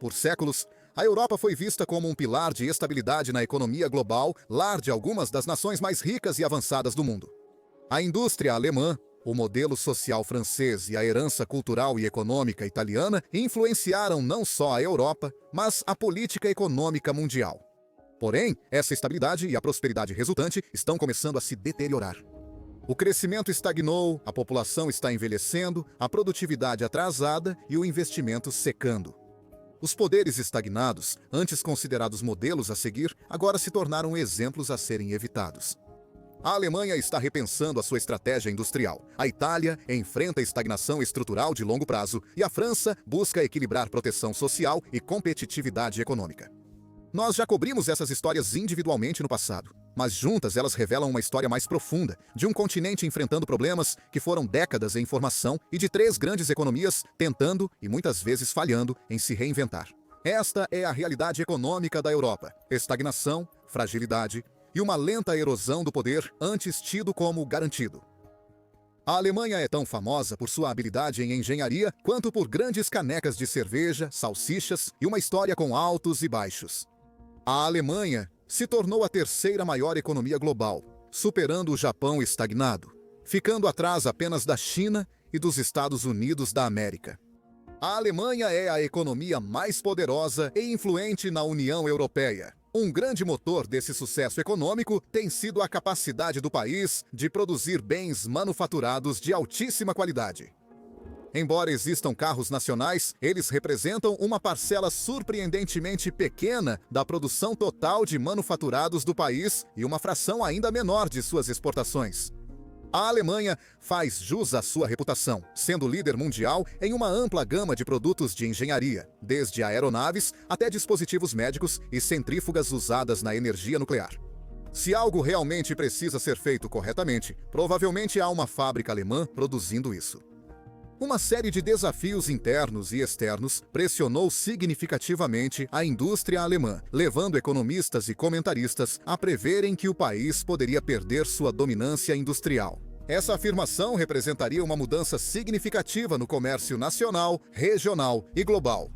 Por séculos, a Europa foi vista como um pilar de estabilidade na economia global, lar de algumas das nações mais ricas e avançadas do mundo. A indústria alemã, o modelo social francês e a herança cultural e econômica italiana influenciaram não só a Europa, mas a política econômica mundial. Porém, essa estabilidade e a prosperidade resultante estão começando a se deteriorar. O crescimento estagnou, a população está envelhecendo, a produtividade atrasada e o investimento secando. Os poderes estagnados, antes considerados modelos a seguir, agora se tornaram exemplos a serem evitados. A Alemanha está repensando a sua estratégia industrial. A Itália enfrenta estagnação estrutural de longo prazo e a França busca equilibrar proteção social e competitividade econômica. Nós já cobrimos essas histórias individualmente no passado, mas juntas elas revelam uma história mais profunda, de um continente enfrentando problemas que foram décadas em formação e de três grandes economias tentando, e muitas vezes falhando, em se reinventar. Esta é a realidade econômica da Europa: estagnação, fragilidade e uma lenta erosão do poder antes tido como garantido. A Alemanha é tão famosa por sua habilidade em engenharia quanto por grandes canecas de cerveja, salsichas e uma história com altos e baixos. A Alemanha se tornou a terceira maior economia global, superando o Japão estagnado, ficando atrás apenas da China e dos Estados Unidos da América. A Alemanha é a economia mais poderosa e influente na União Europeia. Um grande motor desse sucesso econômico tem sido a capacidade do país de produzir bens manufaturados de altíssima qualidade. Embora existam carros nacionais, eles representam uma parcela surpreendentemente pequena da produção total de manufaturados do país e uma fração ainda menor de suas exportações. A Alemanha faz jus à sua reputação, sendo líder mundial em uma ampla gama de produtos de engenharia, desde aeronaves até dispositivos médicos e centrífugas usadas na energia nuclear. Se algo realmente precisa ser feito corretamente, provavelmente há uma fábrica alemã produzindo isso. Uma série de desafios internos e externos pressionou significativamente a indústria alemã, levando economistas e comentaristas a preverem que o país poderia perder sua dominância industrial. Essa afirmação representaria uma mudança significativa no comércio nacional, regional e global.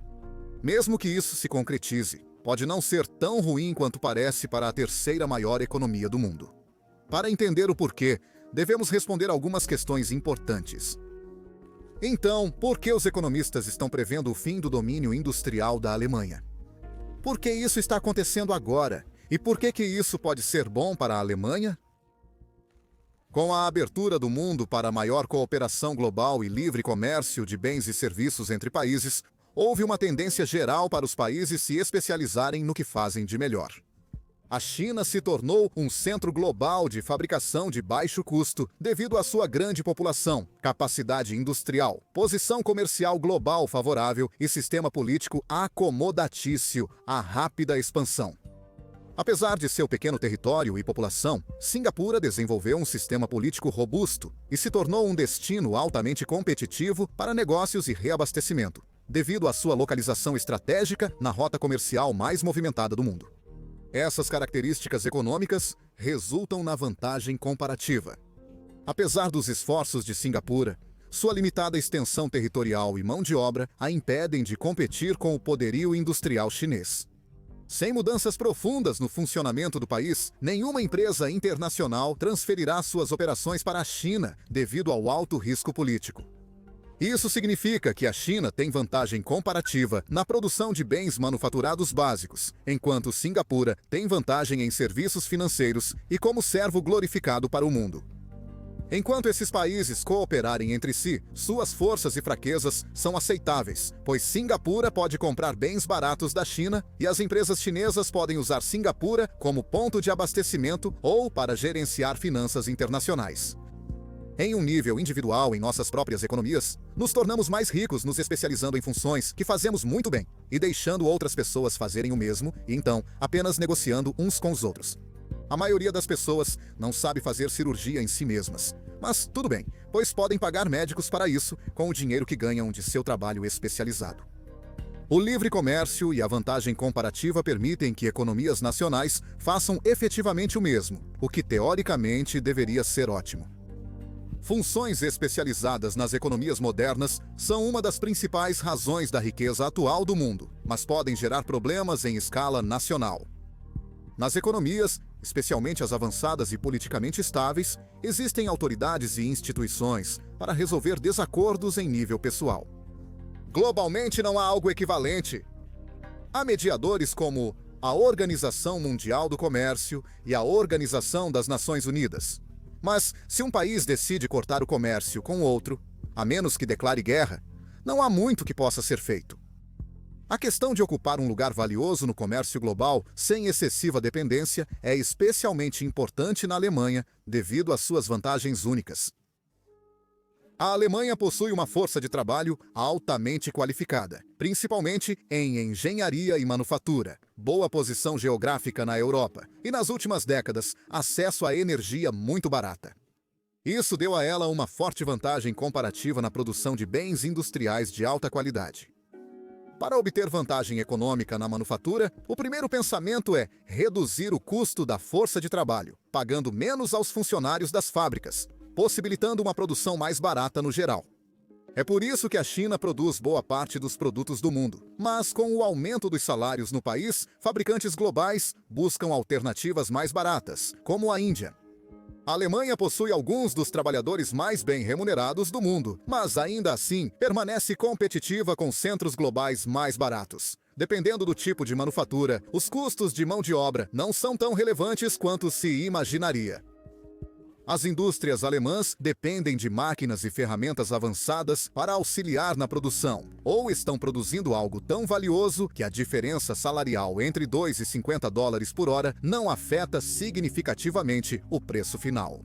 Mesmo que isso se concretize, pode não ser tão ruim quanto parece para a terceira maior economia do mundo. Para entender o porquê, devemos responder algumas questões importantes. Então, por que os economistas estão prevendo o fim do domínio industrial da Alemanha? Por que isso está acontecendo agora? E por que isso pode ser bom para a Alemanha? Com a abertura do mundo para maior cooperação global e livre comércio de bens e serviços entre países, houve uma tendência geral para os países se especializarem no que fazem de melhor. A China se tornou um centro global de fabricação de baixo custo devido à sua grande população, capacidade industrial, posição comercial global favorável e sistema político acomodatício à rápida expansão. Apesar de seu pequeno território e população, Singapura desenvolveu um sistema político robusto e se tornou um destino altamente competitivo para negócios e reabastecimento, devido à sua localização estratégica na rota comercial mais movimentada do mundo. Essas características econômicas resultam na vantagem comparativa. Apesar dos esforços de Singapura, sua limitada extensão territorial e mão de obra a impedem de competir com o poderio industrial chinês. Sem mudanças profundas no funcionamento do país, nenhuma empresa internacional transferirá suas operações para a China devido ao alto risco político. Isso significa que a China tem vantagem comparativa na produção de bens manufaturados básicos, enquanto Singapura tem vantagem em serviços financeiros e como servo glorificado para o mundo. Enquanto esses países cooperarem entre si, suas forças e fraquezas são aceitáveis, pois Singapura pode comprar bens baratos da China e as empresas chinesas podem usar Singapura como ponto de abastecimento ou para gerenciar finanças internacionais. Em um nível individual em nossas próprias economias, nos tornamos mais ricos nos especializando em funções que fazemos muito bem e deixando outras pessoas fazerem o mesmo e então apenas negociando uns com os outros. A maioria das pessoas não sabe fazer cirurgia em si mesmas, mas tudo bem, pois podem pagar médicos para isso com o dinheiro que ganham de seu trabalho especializado. O livre comércio e a vantagem comparativa permitem que economias nacionais façam efetivamente o mesmo, o que teoricamente deveria ser ótimo. Funções especializadas nas economias modernas são uma das principais razões da riqueza atual do mundo, mas podem gerar problemas em escala nacional. Nas economias, especialmente as avançadas e politicamente estáveis, existem autoridades e instituições para resolver desacordos em nível pessoal. Globalmente não há algo equivalente. Há mediadores como a Organização Mundial do Comércio e a Organização das Nações Unidas. Mas, se um país decide cortar o comércio com outro, a menos que declare guerra, não há muito que possa ser feito. A questão de ocupar um lugar valioso no comércio global sem excessiva dependência é especialmente importante na Alemanha devido às suas vantagens únicas. A Alemanha possui uma força de trabalho altamente qualificada, principalmente em engenharia e manufatura, boa posição geográfica na Europa e, nas últimas décadas, acesso a energia muito barata. Isso deu a ela uma forte vantagem comparativa na produção de bens industriais de alta qualidade. Para obter vantagem econômica na manufatura, o primeiro pensamento é reduzir o custo da força de trabalho, pagando menos aos funcionários das fábricas, possibilitando uma produção mais barata no geral. É por isso que a China produz boa parte dos produtos do mundo. Mas com o aumento dos salários no país, fabricantes globais buscam alternativas mais baratas, como a Índia. A Alemanha possui alguns dos trabalhadores mais bem remunerados do mundo, mas ainda assim permanece competitiva com centros globais mais baratos. Dependendo do tipo de manufatura, os custos de mão de obra não são tão relevantes quanto se imaginaria. As indústrias alemãs dependem de máquinas e ferramentas avançadas para auxiliar na produção, ou estão produzindo algo tão valioso que a diferença salarial entre $2,50 por hora não afeta significativamente o preço final.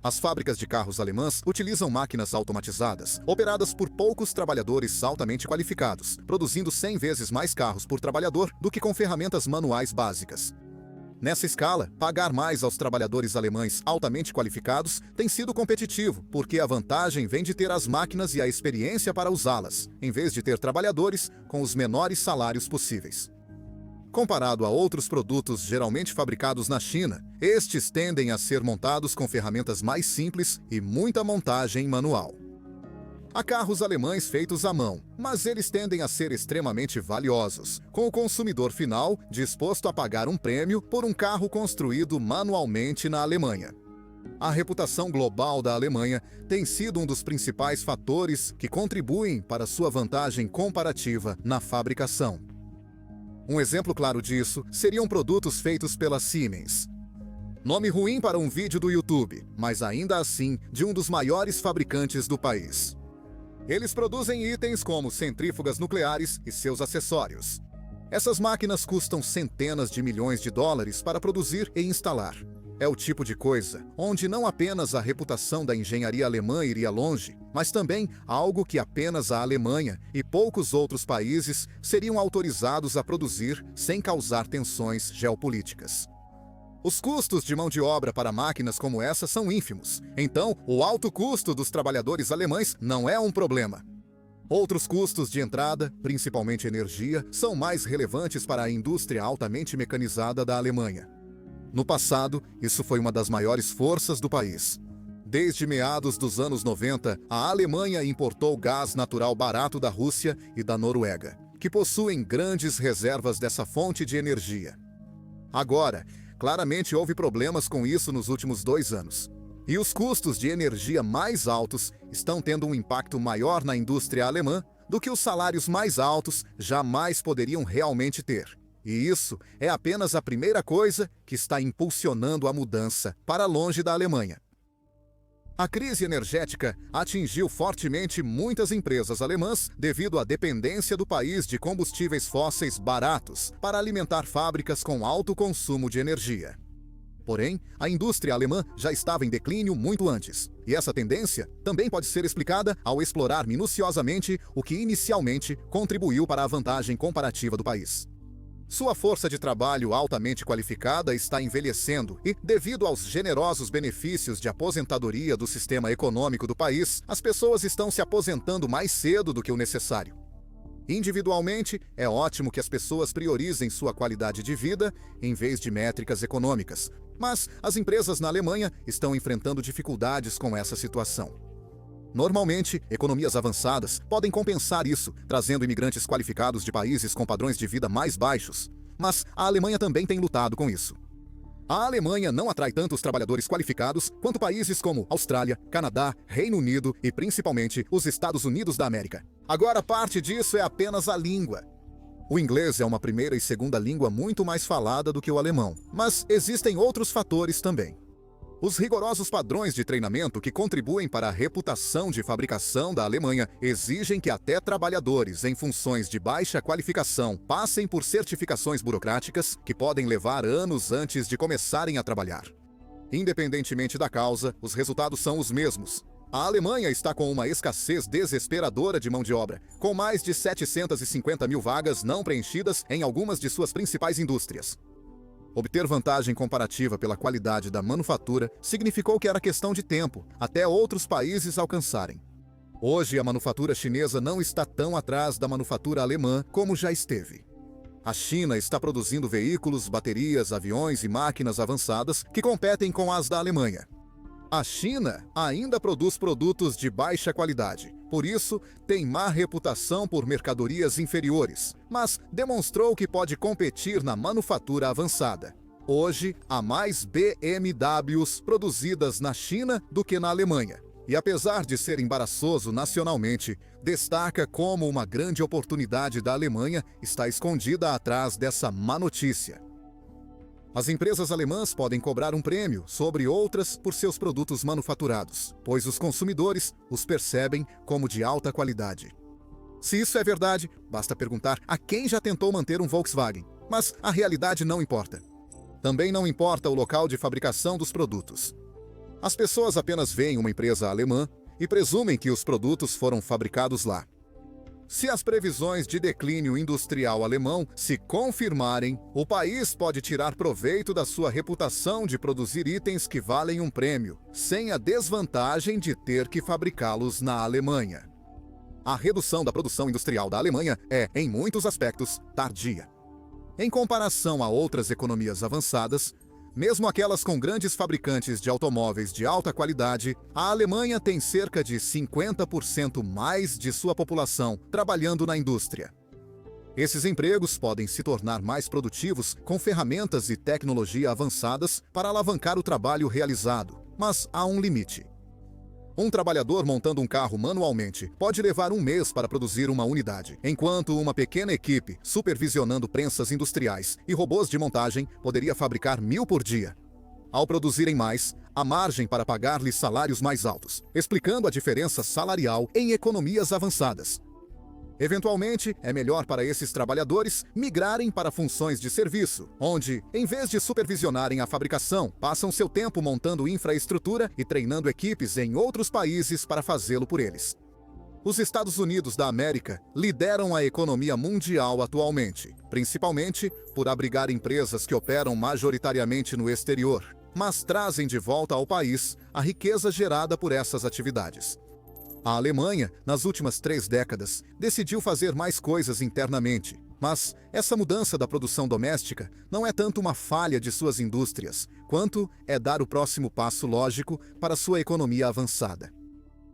As fábricas de carros alemãs utilizam máquinas automatizadas, operadas por poucos trabalhadores altamente qualificados, produzindo 100 vezes mais carros por trabalhador do que com ferramentas manuais básicas. Nessa escala, pagar mais aos trabalhadores alemães altamente qualificados tem sido competitivo, porque a vantagem vem de ter as máquinas e a experiência para usá-las, em vez de ter trabalhadores com os menores salários possíveis. Comparado a outros produtos geralmente fabricados na China, estes tendem a ser montados com ferramentas mais simples e muita montagem manual. Há carros alemães feitos à mão, mas eles tendem a ser extremamente valiosos, com o consumidor final disposto a pagar um prêmio por um carro construído manualmente na Alemanha. A reputação global da Alemanha tem sido um dos principais fatores que contribuem para sua vantagem comparativa na fabricação. Um exemplo claro disso seriam produtos feitos pela Siemens. Nome ruim para um vídeo do YouTube, mas ainda assim de um dos maiores fabricantes do país. Eles produzem itens como centrífugas nucleares e seus acessórios. Essas máquinas custam centenas de milhões de dólares para produzir e instalar. É o tipo de coisa onde não apenas a reputação da engenharia alemã iria longe, mas também algo que apenas a Alemanha e poucos outros países seriam autorizados a produzir sem causar tensões geopolíticas. Os custos de mão de obra para máquinas como essa são ínfimos, então o alto custo dos trabalhadores alemães não é um problema. Outros custos de entrada, principalmente energia, são mais relevantes para a indústria altamente mecanizada da Alemanha. No passado, isso foi uma das maiores forças do país. Desde meados dos anos 90, a Alemanha importou gás natural barato da Rússia e da Noruega, que possuem grandes reservas dessa fonte de energia. Agora, claramente houve problemas com isso nos últimos 2 anos. E os custos de energia mais altos estão tendo um impacto maior na indústria alemã do que os salários mais altos jamais poderiam realmente ter. E isso é apenas a primeira coisa que está impulsionando a mudança para longe da Alemanha. A crise energética atingiu fortemente muitas empresas alemãs devido à dependência do país de combustíveis fósseis baratos para alimentar fábricas com alto consumo de energia. Porém, a indústria alemã já estava em declínio muito antes, e essa tendência também pode ser explicada ao explorar minuciosamente o que inicialmente contribuiu para a vantagem comparativa do país. Sua força de trabalho altamente qualificada está envelhecendo e, devido aos generosos benefícios de aposentadoria do sistema econômico do país, as pessoas estão se aposentando mais cedo do que o necessário. Individualmente, é ótimo que as pessoas priorizem sua qualidade de vida em vez de métricas econômicas. Mas as empresas na Alemanha estão enfrentando dificuldades com essa situação. Normalmente, economias avançadas podem compensar isso, trazendo imigrantes qualificados de países com padrões de vida mais baixos. Mas a Alemanha também tem lutado com isso. A Alemanha não atrai tantos trabalhadores qualificados quanto países como Austrália, Canadá, Reino Unido e principalmente os Estados Unidos da América. Agora, parte disso é apenas a língua. O inglês é uma primeira e segunda língua muito mais falada do que o alemão, mas existem outros fatores também. Os rigorosos padrões de treinamento que contribuem para a reputação de fabricação da Alemanha exigem que até trabalhadores em funções de baixa qualificação passem por certificações burocráticas que podem levar anos antes de começarem a trabalhar. Independentemente da causa, os resultados são os mesmos. A Alemanha está com uma escassez desesperadora de mão de obra, com mais de 750 mil vagas não preenchidas em algumas de suas principais indústrias. Obter vantagem comparativa pela qualidade da manufatura significou que era questão de tempo até outros países alcançarem. Hoje, a manufatura chinesa não está tão atrás da manufatura alemã como já esteve. A China está produzindo veículos, baterias, aviões e máquinas avançadas que competem com as da Alemanha. A China ainda produz produtos de baixa qualidade, por isso tem má reputação por mercadorias inferiores, mas demonstrou que pode competir na manufatura avançada. Hoje, há mais BMWs produzidas na China do que na Alemanha, e apesar de ser embaraçoso nacionalmente, destaca como uma grande oportunidade da Alemanha está escondida atrás dessa má notícia. As empresas alemãs podem cobrar um prêmio sobre outras por seus produtos manufaturados, pois os consumidores os percebem como de alta qualidade. Se isso é verdade, basta perguntar a quem já tentou manter um Volkswagen, mas a realidade não importa. Também não importa o local de fabricação dos produtos. As pessoas apenas veem uma empresa alemã e presumem que os produtos foram fabricados lá. Se as previsões de declínio industrial alemão se confirmarem, o país pode tirar proveito da sua reputação de produzir itens que valem um prêmio, sem a desvantagem de ter que fabricá-los na Alemanha. A redução da produção industrial da Alemanha é, em muitos aspectos, tardia. Em comparação a outras economias avançadas, mesmo aquelas com grandes fabricantes de automóveis de alta qualidade, a Alemanha tem cerca de 50% mais de sua população trabalhando na indústria. Esses empregos podem se tornar mais produtivos com ferramentas e tecnologia avançadas para alavancar o trabalho realizado, mas há um limite. Um trabalhador montando um carro manualmente pode levar um mês para produzir uma unidade, enquanto uma pequena equipe, supervisionando prensas industriais e robôs de montagem, poderia fabricar 1000 por dia. Ao produzirem mais, há margem para pagar-lhes salários mais altos, explicando a diferença salarial em economias avançadas. Eventualmente, é melhor para esses trabalhadores migrarem para funções de serviço, onde, em vez de supervisionarem a fabricação, passam seu tempo montando infraestrutura e treinando equipes em outros países para fazê-lo por eles. Os Estados Unidos da América lideram a economia mundial atualmente, principalmente por abrigar empresas que operam majoritariamente no exterior, mas trazem de volta ao país a riqueza gerada por essas atividades. A Alemanha, nas últimas 3 décadas, decidiu fazer mais coisas internamente, mas essa mudança da produção doméstica não é tanto uma falha de suas indústrias, quanto é dar o próximo passo lógico para sua economia avançada.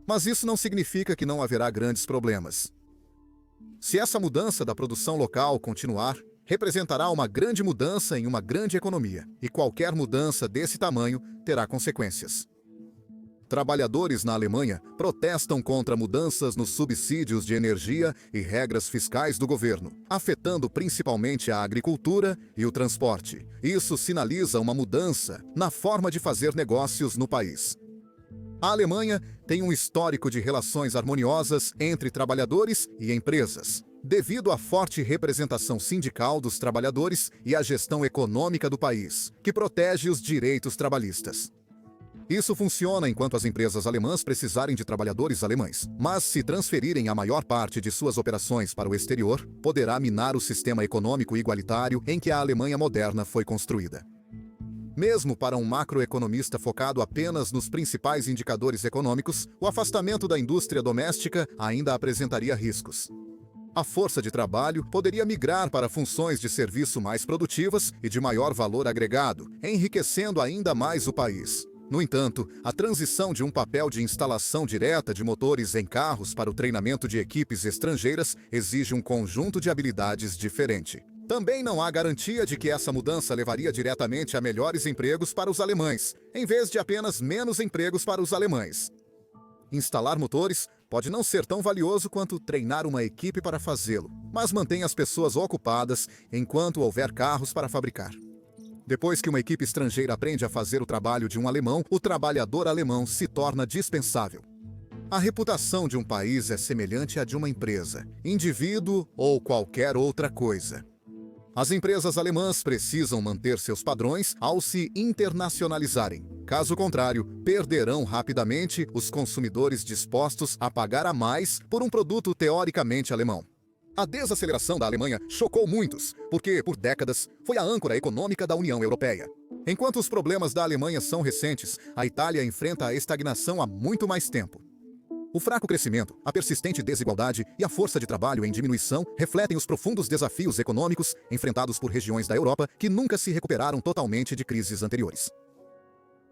Mas isso não significa que não haverá grandes problemas. Se essa mudança da produção local continuar, representará uma grande mudança em uma grande economia, e qualquer mudança desse tamanho terá consequências. Trabalhadores na Alemanha protestam contra mudanças nos subsídios de energia e regras fiscais do governo, afetando principalmente a agricultura e o transporte. Isso sinaliza uma mudança na forma de fazer negócios no país. A Alemanha tem um histórico de relações harmoniosas entre trabalhadores e empresas, devido à forte representação sindical dos trabalhadores e à gestão econômica do país, que protege os direitos trabalhistas. Isso funciona enquanto as empresas alemãs precisarem de trabalhadores alemães, mas se transferirem a maior parte de suas operações para o exterior, poderá minar o sistema econômico igualitário em que a Alemanha moderna foi construída. Mesmo para um macroeconomista focado apenas nos principais indicadores econômicos, o afastamento da indústria doméstica ainda apresentaria riscos. A força de trabalho poderia migrar para funções de serviço mais produtivas e de maior valor agregado, enriquecendo ainda mais o país. No entanto, a transição de um papel de instalação direta de motores em carros para o treinamento de equipes estrangeiras exige um conjunto de habilidades diferente. Também não há garantia de que essa mudança levaria diretamente a melhores empregos para os alemães, em vez de apenas menos empregos para os alemães. Instalar motores pode não ser tão valioso quanto treinar uma equipe para fazê-lo, mas mantém as pessoas ocupadas enquanto houver carros para fabricar. Depois que uma equipe estrangeira aprende a fazer o trabalho de um alemão, o trabalhador alemão se torna dispensável. A reputação de um país é semelhante à de uma empresa, indivíduo ou qualquer outra coisa. As empresas alemãs precisam manter seus padrões ao se internacionalizarem. Caso contrário, perderão rapidamente os consumidores dispostos a pagar a mais por um produto teoricamente alemão. A desaceleração da Alemanha chocou muitos, porque, por décadas, foi a âncora econômica da União Europeia. Enquanto os problemas da Alemanha são recentes, a Itália enfrenta a estagnação há muito mais tempo. O fraco crescimento, a persistente desigualdade e a força de trabalho em diminuição refletem os profundos desafios econômicos enfrentados por regiões da Europa que nunca se recuperaram totalmente de crises anteriores.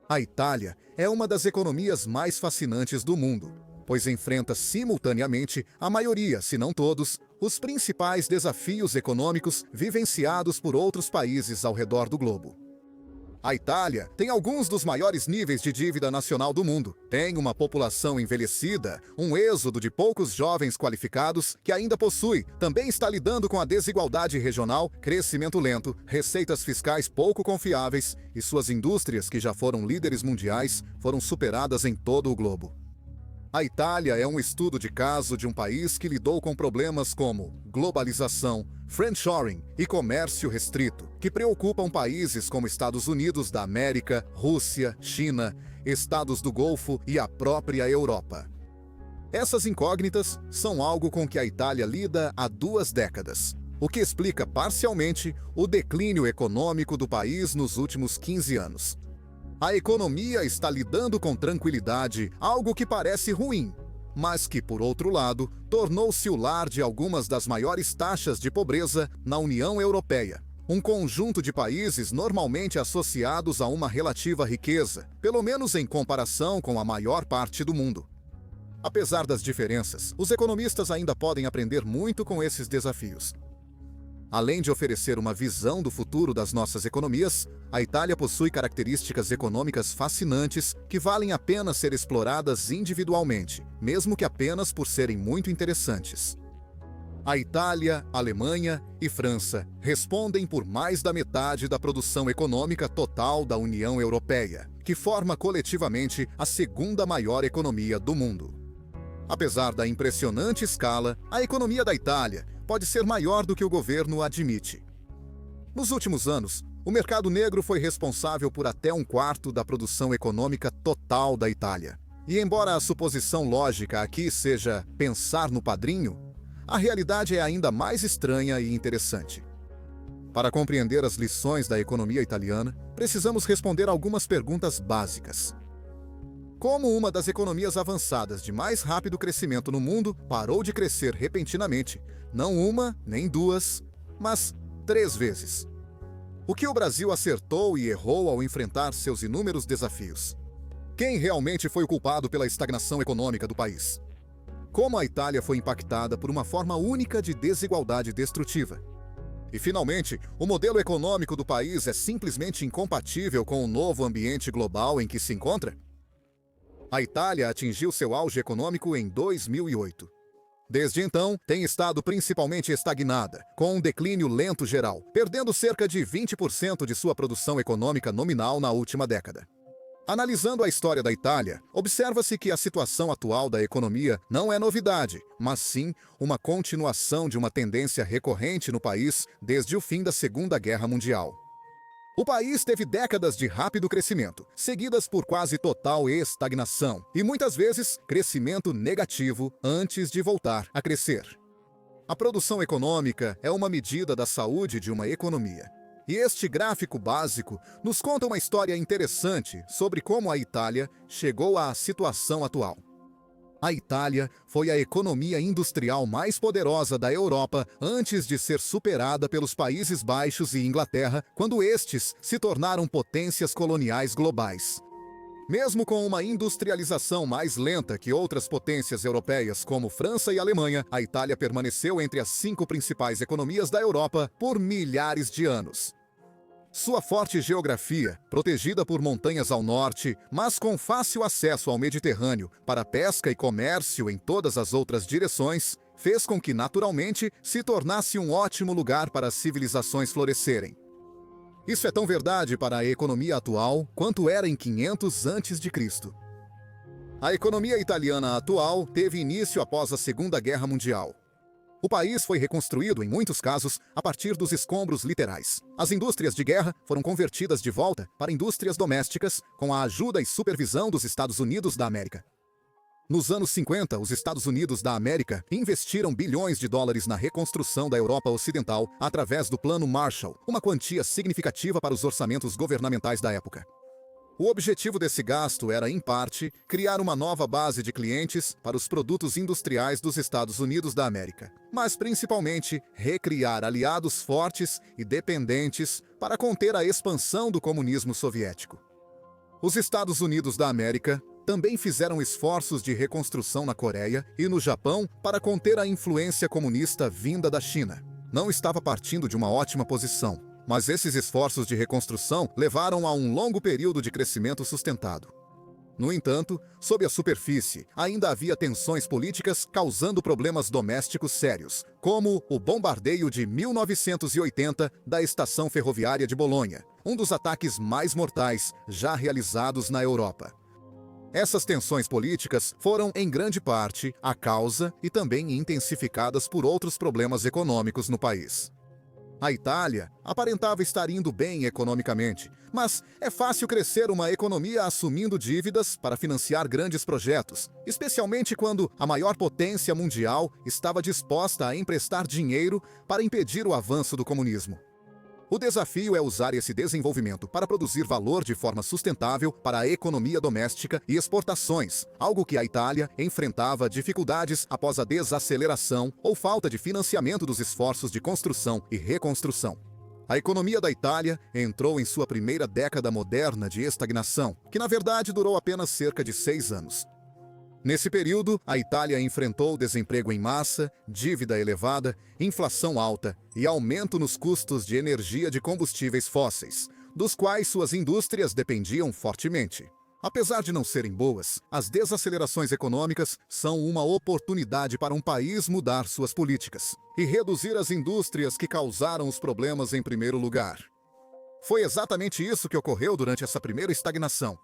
A Itália é uma das economias mais fascinantes do mundo, pois enfrenta simultaneamente a maioria, se não todos, os principais desafios econômicos vivenciados por outros países ao redor do globo. A Itália tem alguns dos maiores níveis de dívida nacional do mundo, tem uma população envelhecida, um êxodo de poucos jovens qualificados que ainda possui, também está lidando com a desigualdade regional, crescimento lento, receitas fiscais pouco confiáveis e suas indústrias, que já foram líderes mundiais, foram superadas em todo o globo. A Itália é um estudo de caso de um país que lidou com problemas como globalização, friendshoring e comércio restrito, que preocupam países como Estados Unidos da América, Rússia, China, Estados do Golfo e a própria Europa. Essas incógnitas são algo com que a Itália lida há 2 décadas, o que explica parcialmente o declínio econômico do país nos últimos 15 anos. A economia está lidando com tranquilidade, algo que parece ruim, mas que, por outro lado, tornou-se o lar de algumas das maiores taxas de pobreza na União Europeia, um conjunto de países normalmente associados a uma relativa riqueza, pelo menos em comparação com a maior parte do mundo. Apesar das diferenças, os economistas ainda podem aprender muito com esses desafios. Além de oferecer uma visão do futuro das nossas economias, a Itália possui características econômicas fascinantes que valem a pena ser exploradas individualmente, mesmo que apenas por serem muito interessantes. A Itália, Alemanha e França respondem por mais da metade da produção econômica total da União Europeia, que forma coletivamente a 2ª maior economia do mundo. Apesar da impressionante escala, a economia da Itália pode ser maior do que o governo admite. Nos últimos anos, o mercado negro foi responsável por até 1/4 da produção econômica total da Itália. E embora a suposição lógica aqui seja pensar no padrinho, a realidade é ainda mais estranha e interessante. Para compreender as lições da economia italiana, precisamos responder algumas perguntas básicas. Como uma das economias avançadas de mais rápido crescimento no mundo parou de crescer repentinamente, não uma, nem 2, mas 3 vezes? O que o Brasil acertou e errou ao enfrentar seus inúmeros desafios? Quem realmente foi o culpado pela estagnação econômica do país? Como a Itália foi impactada por uma forma única de desigualdade destrutiva? E, finalmente, o modelo econômico do país é simplesmente incompatível com o novo ambiente global em que se encontra? A Itália atingiu seu auge econômico em 2008. Desde então, tem estado principalmente estagnada, com um declínio lento geral, perdendo cerca de 20% de sua produção econômica nominal na última década. Analisando a história da Itália, observa-se que a situação atual da economia não é novidade, mas sim uma continuação de uma tendência recorrente no país desde o fim da Segunda Guerra Mundial. O país teve décadas de rápido crescimento, seguidas por quase total estagnação e muitas vezes crescimento negativo antes de voltar a crescer. A produção econômica é uma medida da saúde de uma economia. E este gráfico básico nos conta uma história interessante sobre como a Itália chegou à situação atual. A Itália foi a economia industrial mais poderosa da Europa antes de ser superada pelos Países Baixos e Inglaterra, quando estes se tornaram potências coloniais globais. Mesmo com uma industrialização mais lenta que outras potências europeias como França e Alemanha, a Itália permaneceu entre as 5 principais economias da Europa por milhares de anos. Sua forte geografia, protegida por montanhas ao norte, mas com fácil acesso ao Mediterrâneo para pesca e comércio em todas as outras direções, fez com que naturalmente se tornasse um ótimo lugar para as civilizações florescerem. Isso é tão verdade para a economia atual quanto era em 500 a.C. A economia italiana atual teve início após a Segunda Guerra Mundial. O país foi reconstruído, em muitos casos, a partir dos escombros literais. As indústrias de guerra foram convertidas de volta para indústrias domésticas com a ajuda e supervisão dos Estados Unidos da América. Nos anos 50, os Estados Unidos da América investiram bilhões de dólares na reconstrução da Europa Ocidental através do Plano Marshall, uma quantia significativa para os orçamentos governamentais da época. O objetivo desse gasto era, em parte, criar uma nova base de clientes para os produtos industriais dos Estados Unidos da América, mas principalmente recriar aliados fortes e dependentes para conter a expansão do comunismo soviético. Os Estados Unidos da América também fizeram esforços de reconstrução na Coreia e no Japão para conter a influência comunista vinda da China. Não estava partindo de uma ótima posição, mas esses esforços de reconstrução levaram a um longo período de crescimento sustentado. No entanto, sob a superfície, ainda havia tensões políticas causando problemas domésticos sérios, como o bombardeio de 1980 da estação ferroviária de Bolonha, um dos ataques mais mortais já realizados na Europa. Essas tensões políticas foram, em grande parte, a causa e também intensificadas por outros problemas econômicos no país. A Itália aparentava estar indo bem economicamente, mas é fácil crescer uma economia assumindo dívidas para financiar grandes projetos, especialmente quando a maior potência mundial estava disposta a emprestar dinheiro para impedir o avanço do comunismo. O desafio é usar esse desenvolvimento para produzir valor de forma sustentável para a economia doméstica e exportações, algo que a Itália enfrentava dificuldades após a desaceleração ou falta de financiamento dos esforços de construção e reconstrução. A economia da Itália entrou em sua primeira década moderna de estagnação, que na verdade durou apenas cerca de 6 anos. Nesse período, a Itália enfrentou desemprego em massa, dívida elevada, inflação alta e aumento nos custos de energia de combustíveis fósseis, dos quais suas indústrias dependiam fortemente. Apesar de não serem boas, as desacelerações econômicas são uma oportunidade para um país mudar suas políticas e reduzir as indústrias que causaram os problemas em primeiro lugar. Foi exatamente isso que ocorreu durante essa primeira estagnação.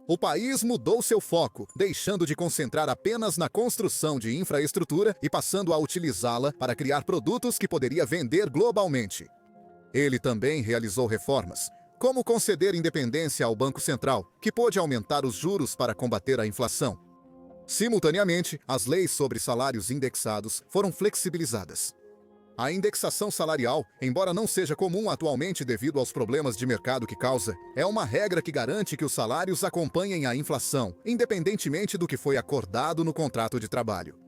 O país mudou seu foco, deixando de concentrar apenas na construção de infraestrutura e passando a utilizá-la para criar produtos que poderia vender globalmente. Ele também realizou reformas, como conceder independência ao Banco Central, que pôde aumentar os juros para combater a inflação. Simultaneamente, as leis sobre salários indexados foram flexibilizadas. A indexação salarial, embora não seja comum atualmente devido aos problemas de mercado que causa, é uma regra que garante que os salários acompanhem a inflação, independentemente do que foi acordado no contrato de trabalho.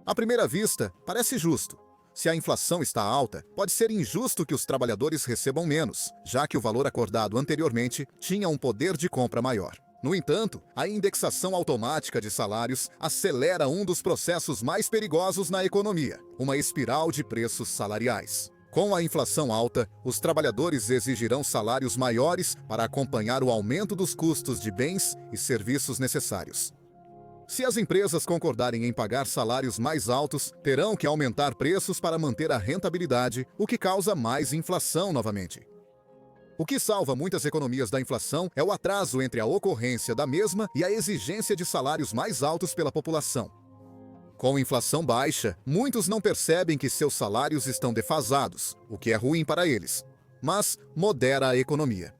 À primeira vista, parece justo. Se a inflação está alta, pode ser injusto que os trabalhadores recebam menos, já que o valor acordado anteriormente tinha um poder de compra maior. No entanto, a indexação automática de salários acelera um dos processos mais perigosos na economia, uma espiral de preços salariais. Com a inflação alta, os trabalhadores exigirão salários maiores para acompanhar o aumento dos custos de bens e serviços necessários. Se as empresas concordarem em pagar salários mais altos, terão que aumentar preços para manter a rentabilidade, o que causa mais inflação novamente. O que salva muitas economias da inflação é o atraso entre a ocorrência da mesma e a exigência de salários mais altos pela população. Com inflação baixa, muitos não percebem que seus salários estão defasados, o que é ruim para eles, mas modera a economia.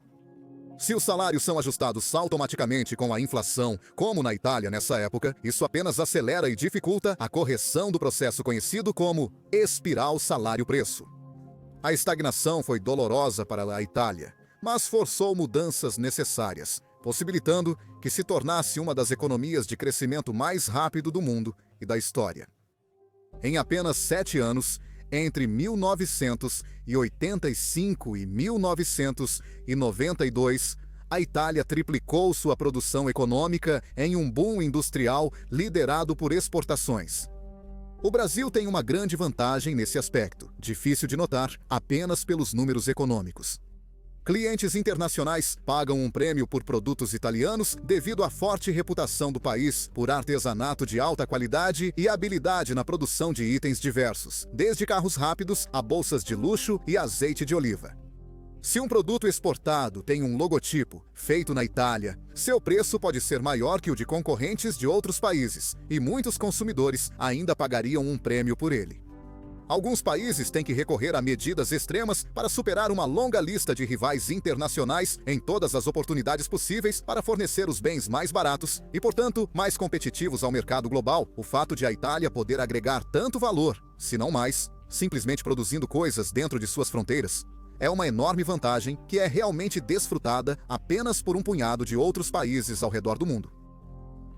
Se os salários são ajustados automaticamente com a inflação, como na Itália nessa época, isso apenas acelera e dificulta a correção do processo conhecido como espiral salário-preço. A estagnação foi dolorosa para a Itália, mas forçou mudanças necessárias, possibilitando que se tornasse uma das economias de crescimento mais rápido do mundo e da história. Em apenas 7 anos, entre 1985 e 1992, a Itália triplicou sua produção econômica em um boom industrial liderado por exportações. O Brasil tem uma grande vantagem nesse aspecto, difícil de notar apenas pelos números econômicos. Clientes internacionais pagam um prêmio por produtos italianos devido à forte reputação do país por artesanato de alta qualidade e habilidade na produção de itens diversos, desde carros rápidos a bolsas de luxo e azeite de oliva. Se um produto exportado tem um logotipo feito na Itália, seu preço pode ser maior que o de concorrentes de outros países, e muitos consumidores ainda pagariam um prêmio por ele. Alguns países têm que recorrer a medidas extremas para superar uma longa lista de rivais internacionais em todas as oportunidades possíveis para fornecer os bens mais baratos e, portanto, mais competitivos ao mercado global. O fato de a Itália poder agregar tanto valor, se não mais, simplesmente produzindo coisas dentro de suas fronteiras, é uma enorme vantagem que é realmente desfrutada apenas por um punhado de outros países ao redor do mundo.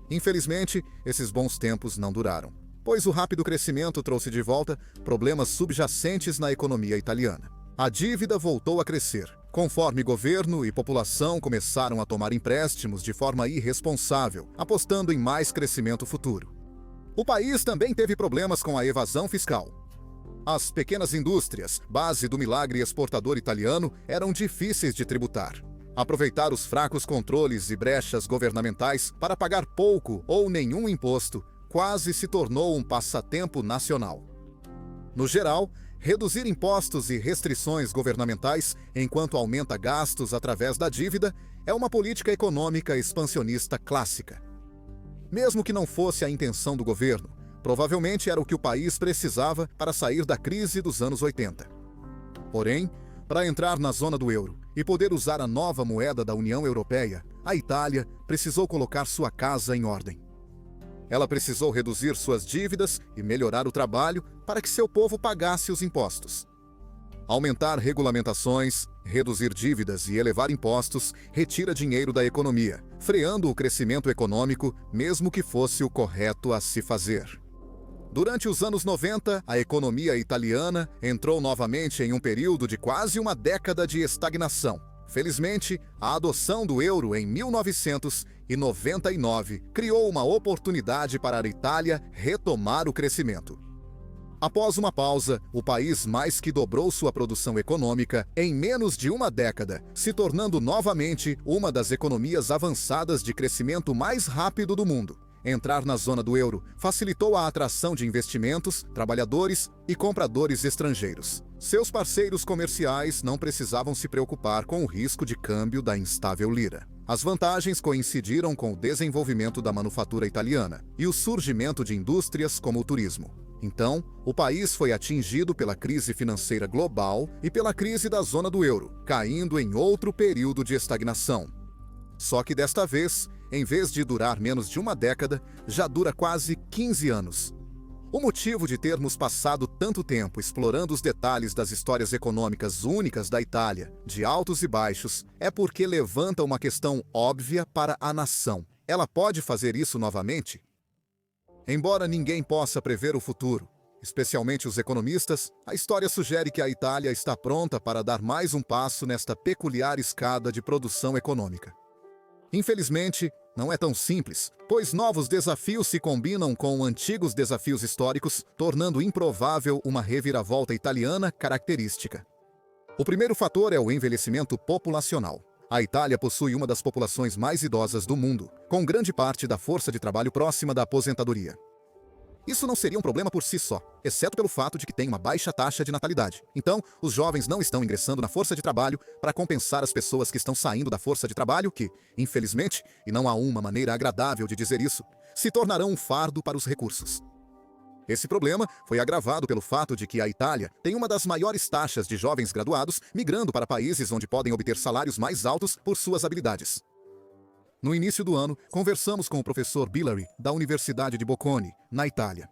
Infelizmente, esses bons tempos não duraram, pois o rápido crescimento trouxe de volta problemas subjacentes na economia italiana. A dívida voltou a crescer, conforme governo e população começaram a tomar empréstimos de forma irresponsável, apostando em mais crescimento futuro. O país também teve problemas com a evasão fiscal. As pequenas indústrias, base do milagre exportador italiano, eram difíceis de tributar. Aproveitar os fracos controles e brechas governamentais para pagar pouco ou nenhum imposto quase se tornou um passatempo nacional. No geral, reduzir impostos e restrições governamentais enquanto aumenta gastos através da dívida é uma política econômica expansionista clássica. Mesmo que não fosse a intenção do governo, provavelmente era o que o país precisava para sair da crise dos anos 80. Porém, para entrar na zona do euro e poder usar a nova moeda da União Europeia, a Itália precisou colocar sua casa em ordem. Ela precisou reduzir suas dívidas e melhorar o trabalho para que seu povo pagasse os impostos. Aumentar regulamentações, reduzir dívidas e elevar impostos retira dinheiro da economia, freando o crescimento econômico, mesmo que fosse o correto a se fazer. Durante os anos 90, a economia italiana entrou novamente em um período de quase uma década de estagnação. Felizmente, a adoção do euro em 1999 criou uma oportunidade para a Itália retomar o crescimento. Após uma pausa, o país mais que dobrou sua produção econômica em menos de uma década, se tornando novamente uma das economias avançadas de crescimento mais rápido do mundo. Entrar na zona do euro facilitou a atração de investimentos, trabalhadores e compradores estrangeiros. Seus parceiros comerciais não precisavam se preocupar com o risco de câmbio da instável lira. As vantagens coincidiram com o desenvolvimento da manufatura italiana e o surgimento de indústrias como o turismo. Então, o país foi atingido pela crise financeira global e pela crise da zona do euro, caindo em outro período de estagnação. Só que desta vez, em vez de durar menos de uma década, já dura quase 15 anos. O motivo de termos passado tanto tempo explorando os detalhes das histórias econômicas únicas da Itália, de altos e baixos, é porque levanta uma questão óbvia para a nação. Ela pode fazer isso novamente? Embora ninguém possa prever o futuro, especialmente os economistas, a história sugere que a Itália está pronta para dar mais um passo nesta peculiar escada de produção econômica. Infelizmente, não é tão simples, pois novos desafios se combinam com antigos desafios históricos, tornando improvável uma reviravolta italiana característica. O primeiro fator é o envelhecimento populacional. A Itália possui uma das populações mais idosas do mundo, com grande parte da força de trabalho próxima da aposentadoria. Isso não seria um problema por si só, exceto pelo fato de que tem uma baixa taxa de natalidade. Então, os jovens não estão ingressando na força de trabalho para compensar as pessoas que estão saindo da força de trabalho que, infelizmente, e não há uma maneira agradável de dizer isso, se tornarão um fardo para os recursos. Esse problema foi agravado pelo fato de que a Itália tem uma das maiores taxas de jovens graduados migrando para países onde podem obter salários mais altos por suas habilidades. No início do ano, conversamos com o professor Billari, da Universidade de Bocconi, na Itália.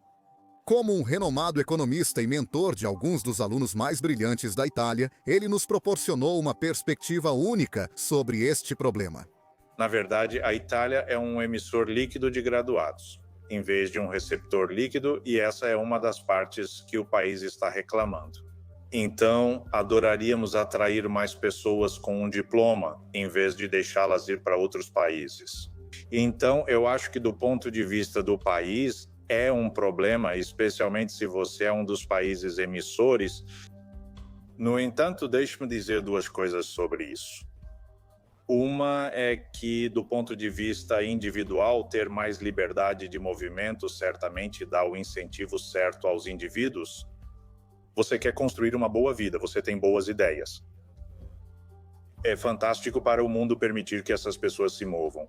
Como um renomado economista e mentor de alguns dos alunos mais brilhantes da Itália, ele nos proporcionou uma perspectiva única sobre este problema. Na verdade, a Itália é um emissor líquido de graduados, em vez de um receptor líquido, e essa é uma das partes que o país está reclamando. Então, adoraríamos atrair mais pessoas com um diploma, em vez de deixá-las ir para outros países. Então, eu acho que do ponto de vista do país, é um problema, especialmente se você é um dos países emissores. No entanto, deixe-me dizer duas coisas sobre isso. Uma é que, do ponto de vista individual, ter mais liberdade de movimento certamente dá o incentivo certo aos indivíduos. Você quer construir uma boa vida, você tem boas ideias. É fantástico para o mundo permitir que essas pessoas se movam.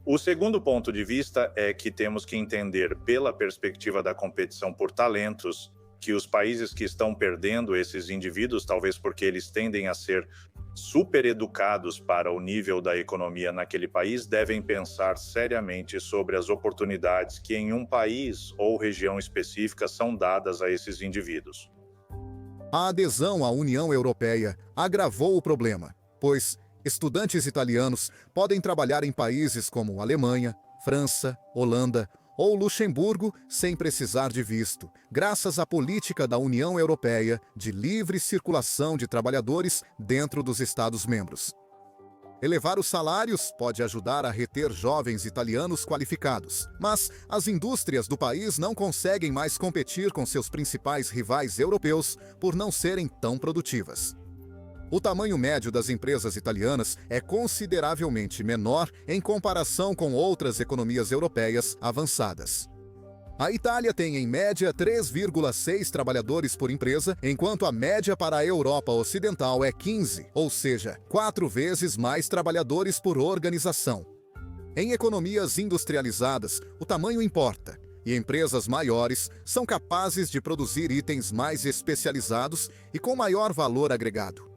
O segundo ponto de vista é que temos que entender, pela perspectiva da competição por talentos, que os países que estão perdendo esses indivíduos, talvez porque eles tendem a ser super educados para o nível da economia naquele país, devem pensar seriamente sobre as oportunidades que em um país ou região específica são dadas a esses indivíduos. A adesão à União Europeia agravou o problema, pois estudantes italianos podem trabalhar em países como Alemanha, França, Holanda ou Luxemburgo sem precisar de visto, graças à política da União Europeia de livre circulação de trabalhadores dentro dos Estados-membros. Elevar os salários pode ajudar a reter jovens italianos qualificados, mas as indústrias do país não conseguem mais competir com seus principais rivais europeus por não serem tão produtivas. O tamanho médio das empresas italianas é consideravelmente menor em comparação com outras economias europeias avançadas. A Itália tem, em média, 3,6 trabalhadores por empresa, enquanto a média para a Europa Ocidental é 15, ou seja, 4 vezes mais trabalhadores por organização. Em economias industrializadas, o tamanho importa, e empresas maiores são capazes de produzir itens mais especializados e com maior valor agregado.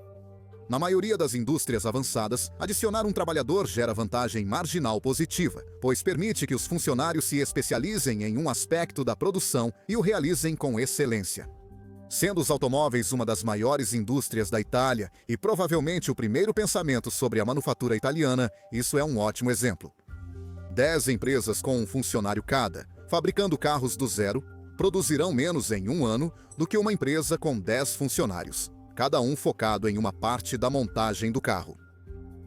Na maioria das indústrias avançadas, adicionar um trabalhador gera vantagem marginal positiva, pois permite que os funcionários se especializem em um aspecto da produção e o realizem com excelência. Sendo os automóveis uma das maiores indústrias da Itália e provavelmente o primeiro pensamento sobre a manufatura italiana, isso é um ótimo exemplo. 10 empresas com um funcionário cada, fabricando carros do zero, produzirão menos em um ano do que uma empresa com 10 funcionários, cada um focado em uma parte da montagem do carro.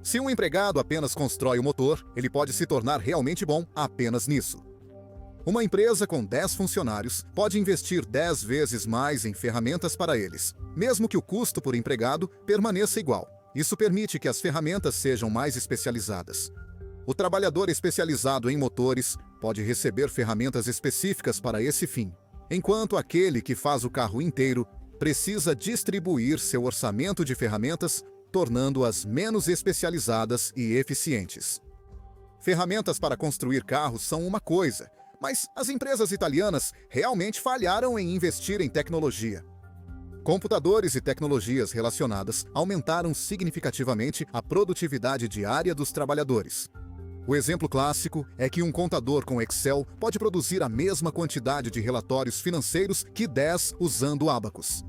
Se um empregado apenas constrói o motor, ele pode se tornar realmente bom apenas nisso. Uma empresa com 10 funcionários pode investir 10 vezes mais em ferramentas para eles, mesmo que o custo por empregado permaneça igual. Isso permite que as ferramentas sejam mais especializadas. O trabalhador especializado em motores pode receber ferramentas específicas para esse fim, enquanto aquele que faz o carro inteiro precisa distribuir seu orçamento de ferramentas, tornando-as menos especializadas e eficientes. Ferramentas para construir carros são uma coisa, mas as empresas italianas realmente falharam em investir em tecnologia. Computadores e tecnologias relacionadas aumentaram significativamente a produtividade diária dos trabalhadores. O exemplo clássico é que um contador com Excel pode produzir a mesma quantidade de relatórios financeiros que 10 usando Abacus.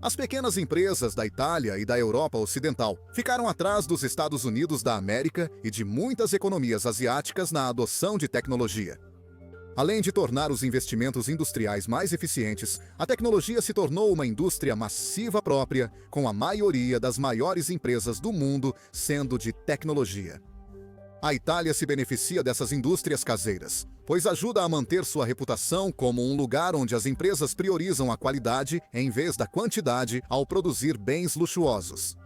As pequenas empresas da Itália e da Europa Ocidental ficaram atrás dos Estados Unidos da América e de muitas economias asiáticas na adoção de tecnologia. Além de tornar os investimentos industriais mais eficientes, a tecnologia se tornou uma indústria massiva própria, com a maioria das maiores empresas do mundo sendo de tecnologia. A Itália se beneficia dessas indústrias caseiras, pois ajuda a manter sua reputação como um lugar onde as empresas priorizam a qualidade em vez da quantidade ao produzir bens luxuosos.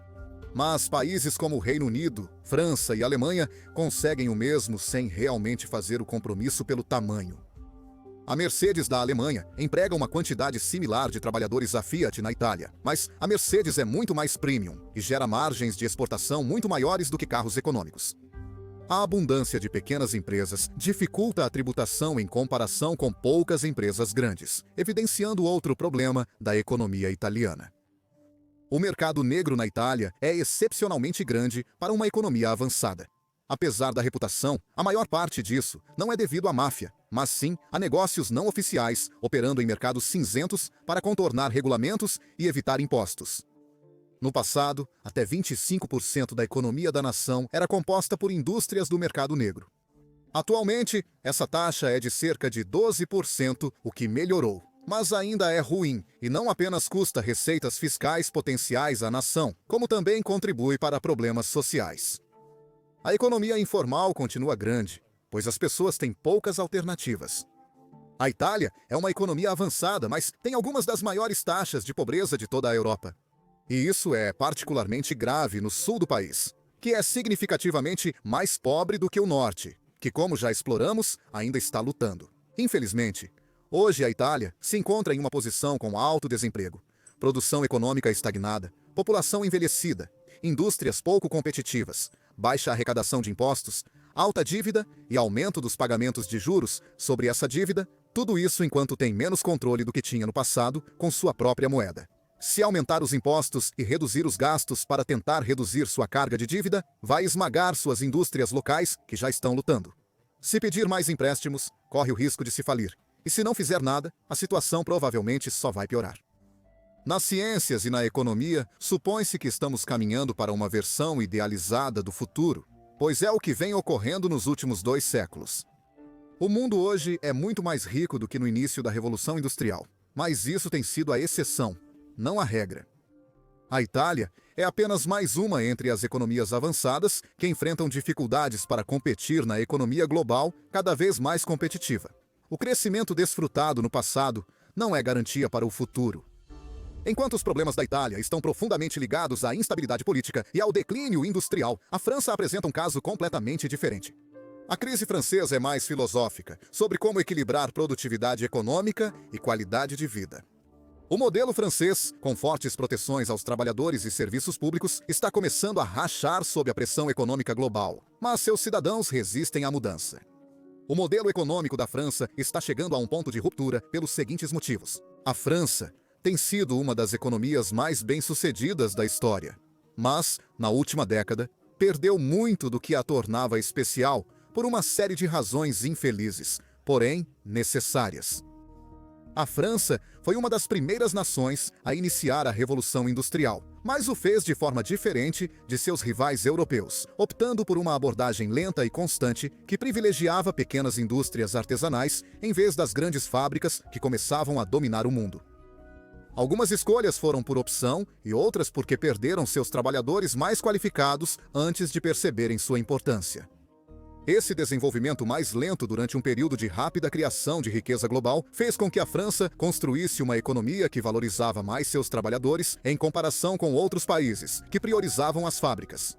Mas países como o Reino Unido, França e Alemanha conseguem o mesmo sem realmente fazer o compromisso pelo tamanho. A Mercedes da Alemanha emprega uma quantidade similar de trabalhadores à Fiat na Itália, mas a Mercedes é muito mais premium e gera margens de exportação muito maiores do que carros econômicos. A abundância de pequenas empresas dificulta a tributação em comparação com poucas empresas grandes, evidenciando outro problema da economia italiana. O mercado negro na Itália é excepcionalmente grande para uma economia avançada. Apesar da reputação, a maior parte disso não é devido à máfia, mas sim a negócios não oficiais operando em mercados cinzentos para contornar regulamentos e evitar impostos. No passado, até 25% da economia da nação era composta por indústrias do mercado negro. Atualmente, essa taxa é de cerca de 12%, o que melhorou. Mas ainda é ruim e não apenas custa receitas fiscais potenciais à nação, como também contribui para problemas sociais. A economia informal continua grande, pois as pessoas têm poucas alternativas. A Itália é uma economia avançada, mas tem algumas das maiores taxas de pobreza de toda a Europa. E isso é particularmente grave no sul do país, que é significativamente mais pobre do que o norte, que, como já exploramos, ainda está lutando. Infelizmente, hoje a Itália se encontra em uma posição com alto desemprego, produção econômica estagnada, população envelhecida, indústrias pouco competitivas, baixa arrecadação de impostos, alta dívida e aumento dos pagamentos de juros sobre essa dívida, tudo isso enquanto tem menos controle do que tinha no passado com sua própria moeda. Se aumentar os impostos e reduzir os gastos para tentar reduzir sua carga de dívida, vai esmagar suas indústrias locais, que já estão lutando. Se pedir mais empréstimos, corre o risco de se falir. E se não fizer nada, a situação provavelmente só vai piorar. Nas ciências e na economia, supõe-se que estamos caminhando para uma versão idealizada do futuro, pois é o que vem ocorrendo nos últimos 2 séculos. O mundo hoje é muito mais rico do que no início da Revolução Industrial, mas isso tem sido a exceção, não a regra. A Itália é apenas mais uma entre as economias avançadas que enfrentam dificuldades para competir na economia global cada vez mais competitiva. O crescimento desfrutado no passado não é garantia para o futuro. Enquanto os problemas da Itália estão profundamente ligados à instabilidade política e ao declínio industrial, a França apresenta um caso completamente diferente. A crise francesa é mais filosófica, sobre como equilibrar produtividade econômica e qualidade de vida. O modelo francês, com fortes proteções aos trabalhadores e serviços públicos, está começando a rachar sob a pressão econômica global, mas seus cidadãos resistem à mudança. O modelo econômico da França está chegando a um ponto de ruptura pelos seguintes motivos. A França tem sido uma das economias mais bem-sucedidas da história, mas, na última década, perdeu muito do que a tornava especial por uma série de razões infelizes, porém necessárias. A França foi uma das primeiras nações a iniciar a Revolução Industrial, mas o fez de forma diferente de seus rivais europeus, optando por uma abordagem lenta e constante que privilegiava pequenas indústrias artesanais em vez das grandes fábricas que começavam a dominar o mundo. Algumas escolhas foram por opção e outras porque perderam seus trabalhadores mais qualificados antes de perceberem sua importância. Esse desenvolvimento mais lento durante um período de rápida criação de riqueza global fez com que a França construísse uma economia que valorizava mais seus trabalhadores em comparação com outros países, que priorizavam as fábricas.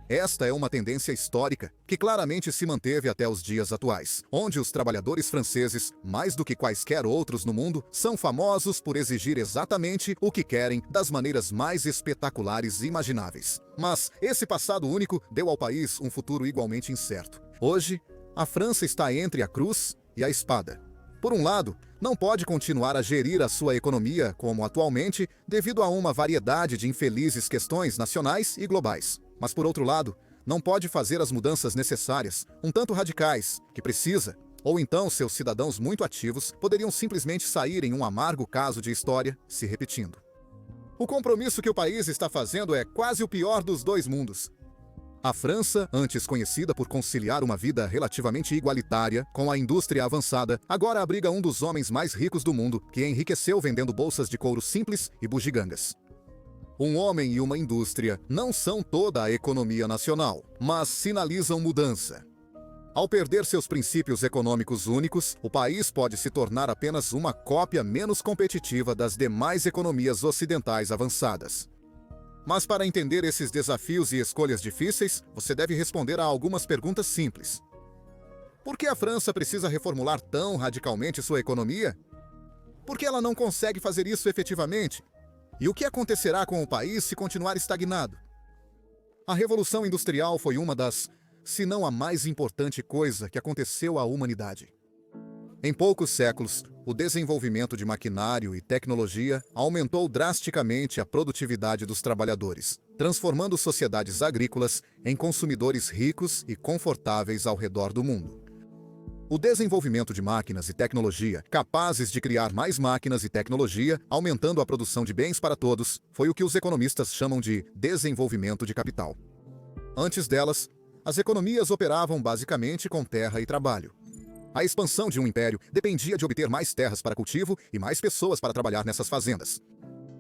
Esta é uma tendência histórica que claramente se manteve até os dias atuais, onde os trabalhadores franceses, mais do que quaisquer outros no mundo, são famosos por exigir exatamente o que querem das maneiras mais espetaculares imagináveis. Mas esse passado único deu ao país um futuro igualmente incerto. Hoje, a França está entre a cruz e a espada. Por um lado, não pode continuar a gerir a sua economia como atualmente devido a uma variedade de infelizes questões nacionais e globais. Mas, por outro lado, não pode fazer as mudanças necessárias, um tanto radicais, que precisa, ou então seus cidadãos muito ativos poderiam simplesmente sair em um amargo caso de história se repetindo. O compromisso que o país está fazendo é quase o pior dos 2 mundos. A França, antes conhecida por conciliar uma vida relativamente igualitária com a indústria avançada, agora abriga um dos homens mais ricos do mundo, que enriqueceu vendendo bolsas de couro simples e bugigangas. Um homem e uma indústria não são toda a economia nacional, mas sinalizam mudança. Ao perder seus princípios econômicos únicos, o país pode se tornar apenas uma cópia menos competitiva das demais economias ocidentais avançadas. Mas para entender esses desafios e escolhas difíceis, você deve responder a algumas perguntas simples. Por que a França precisa reformular tão radicalmente sua economia? Por que ela não consegue fazer isso efetivamente? E o que acontecerá com o país se continuar estagnado? A Revolução Industrial foi uma das, se não a mais importante coisa que aconteceu à humanidade. Em poucos séculos, o desenvolvimento de maquinário e tecnologia aumentou drasticamente a produtividade dos trabalhadores, transformando sociedades agrícolas em consumidores ricos e confortáveis ao redor do mundo. O desenvolvimento de máquinas e tecnologia capazes de criar mais máquinas e tecnologia, aumentando a produção de bens para todos, foi o que os economistas chamam de desenvolvimento de capital. Antes delas, as economias operavam basicamente com terra e trabalho. A expansão de um império dependia de obter mais terras para cultivo e mais pessoas para trabalhar nessas fazendas.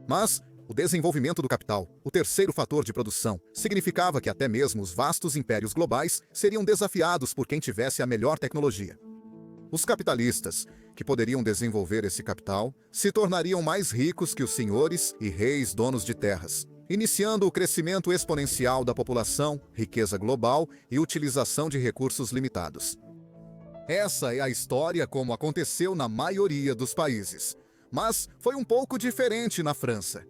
Mas o desenvolvimento do capital, o terceiro fator de produção, significava que até mesmo os vastos impérios globais seriam desafiados por quem tivesse a melhor tecnologia. Os capitalistas, que poderiam desenvolver esse capital, se tornariam mais ricos que os senhores e reis donos de terras, iniciando o crescimento exponencial da população, riqueza global e utilização de recursos limitados. Essa é a história como aconteceu na maioria dos países, mas foi um pouco diferente na França.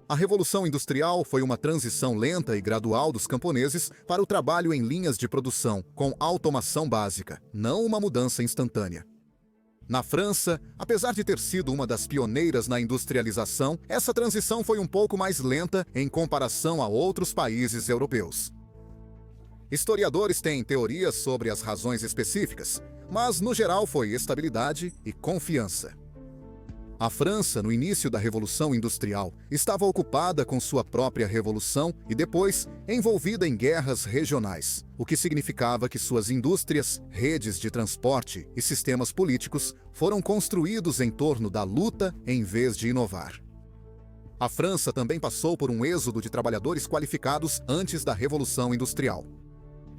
A Revolução Industrial foi uma transição lenta e gradual dos camponeses para o trabalho em linhas de produção, com automação básica, não uma mudança instantânea. Na França, apesar de ter sido uma das pioneiras na industrialização, essa transição foi um pouco mais lenta em comparação a outros países europeus. Historiadores têm teorias sobre as razões específicas, mas no geral foi estabilidade e confiança. A França, no início da Revolução Industrial, estava ocupada com sua própria revolução e depois envolvida em guerras regionais, o que significava que suas indústrias, redes de transporte e sistemas políticos foram construídos em torno da luta em vez de inovar. A França também passou por um êxodo de trabalhadores qualificados antes da Revolução Industrial.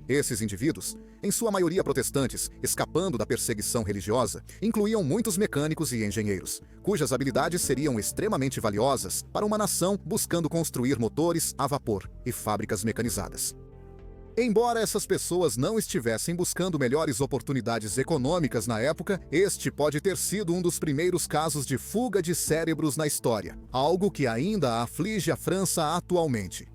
Esses indivíduos, em sua maioria protestantes, escapando da perseguição religiosa, incluíam muitos mecânicos e engenheiros, cujas habilidades seriam extremamente valiosas para uma nação buscando construir motores a vapor e fábricas mecanizadas. Embora essas pessoas não estivessem buscando melhores oportunidades econômicas na época, este pode ter sido um dos primeiros casos de fuga de cérebros na história, algo que ainda aflige a França atualmente.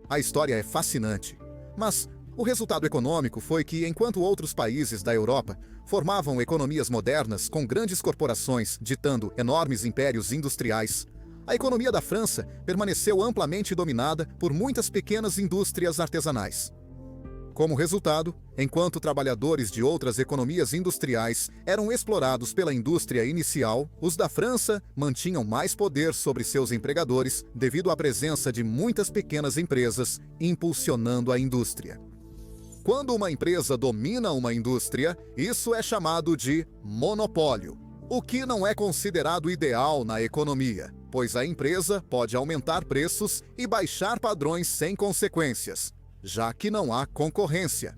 A história é fascinante, mas o resultado econômico foi que, enquanto outros países da Europa formavam economias modernas com grandes corporações ditando enormes impérios industriais, a economia da França permaneceu amplamente dominada por muitas pequenas indústrias artesanais. Como resultado, enquanto trabalhadores de outras economias industriais eram explorados pela indústria inicial, os da França mantinham mais poder sobre seus empregadores devido à presença de muitas pequenas empresas impulsionando a indústria. Quando uma empresa domina uma indústria, isso é chamado de monopólio, o que não é considerado ideal na economia, pois a empresa pode aumentar preços e baixar padrões sem consequências, já que não há concorrência.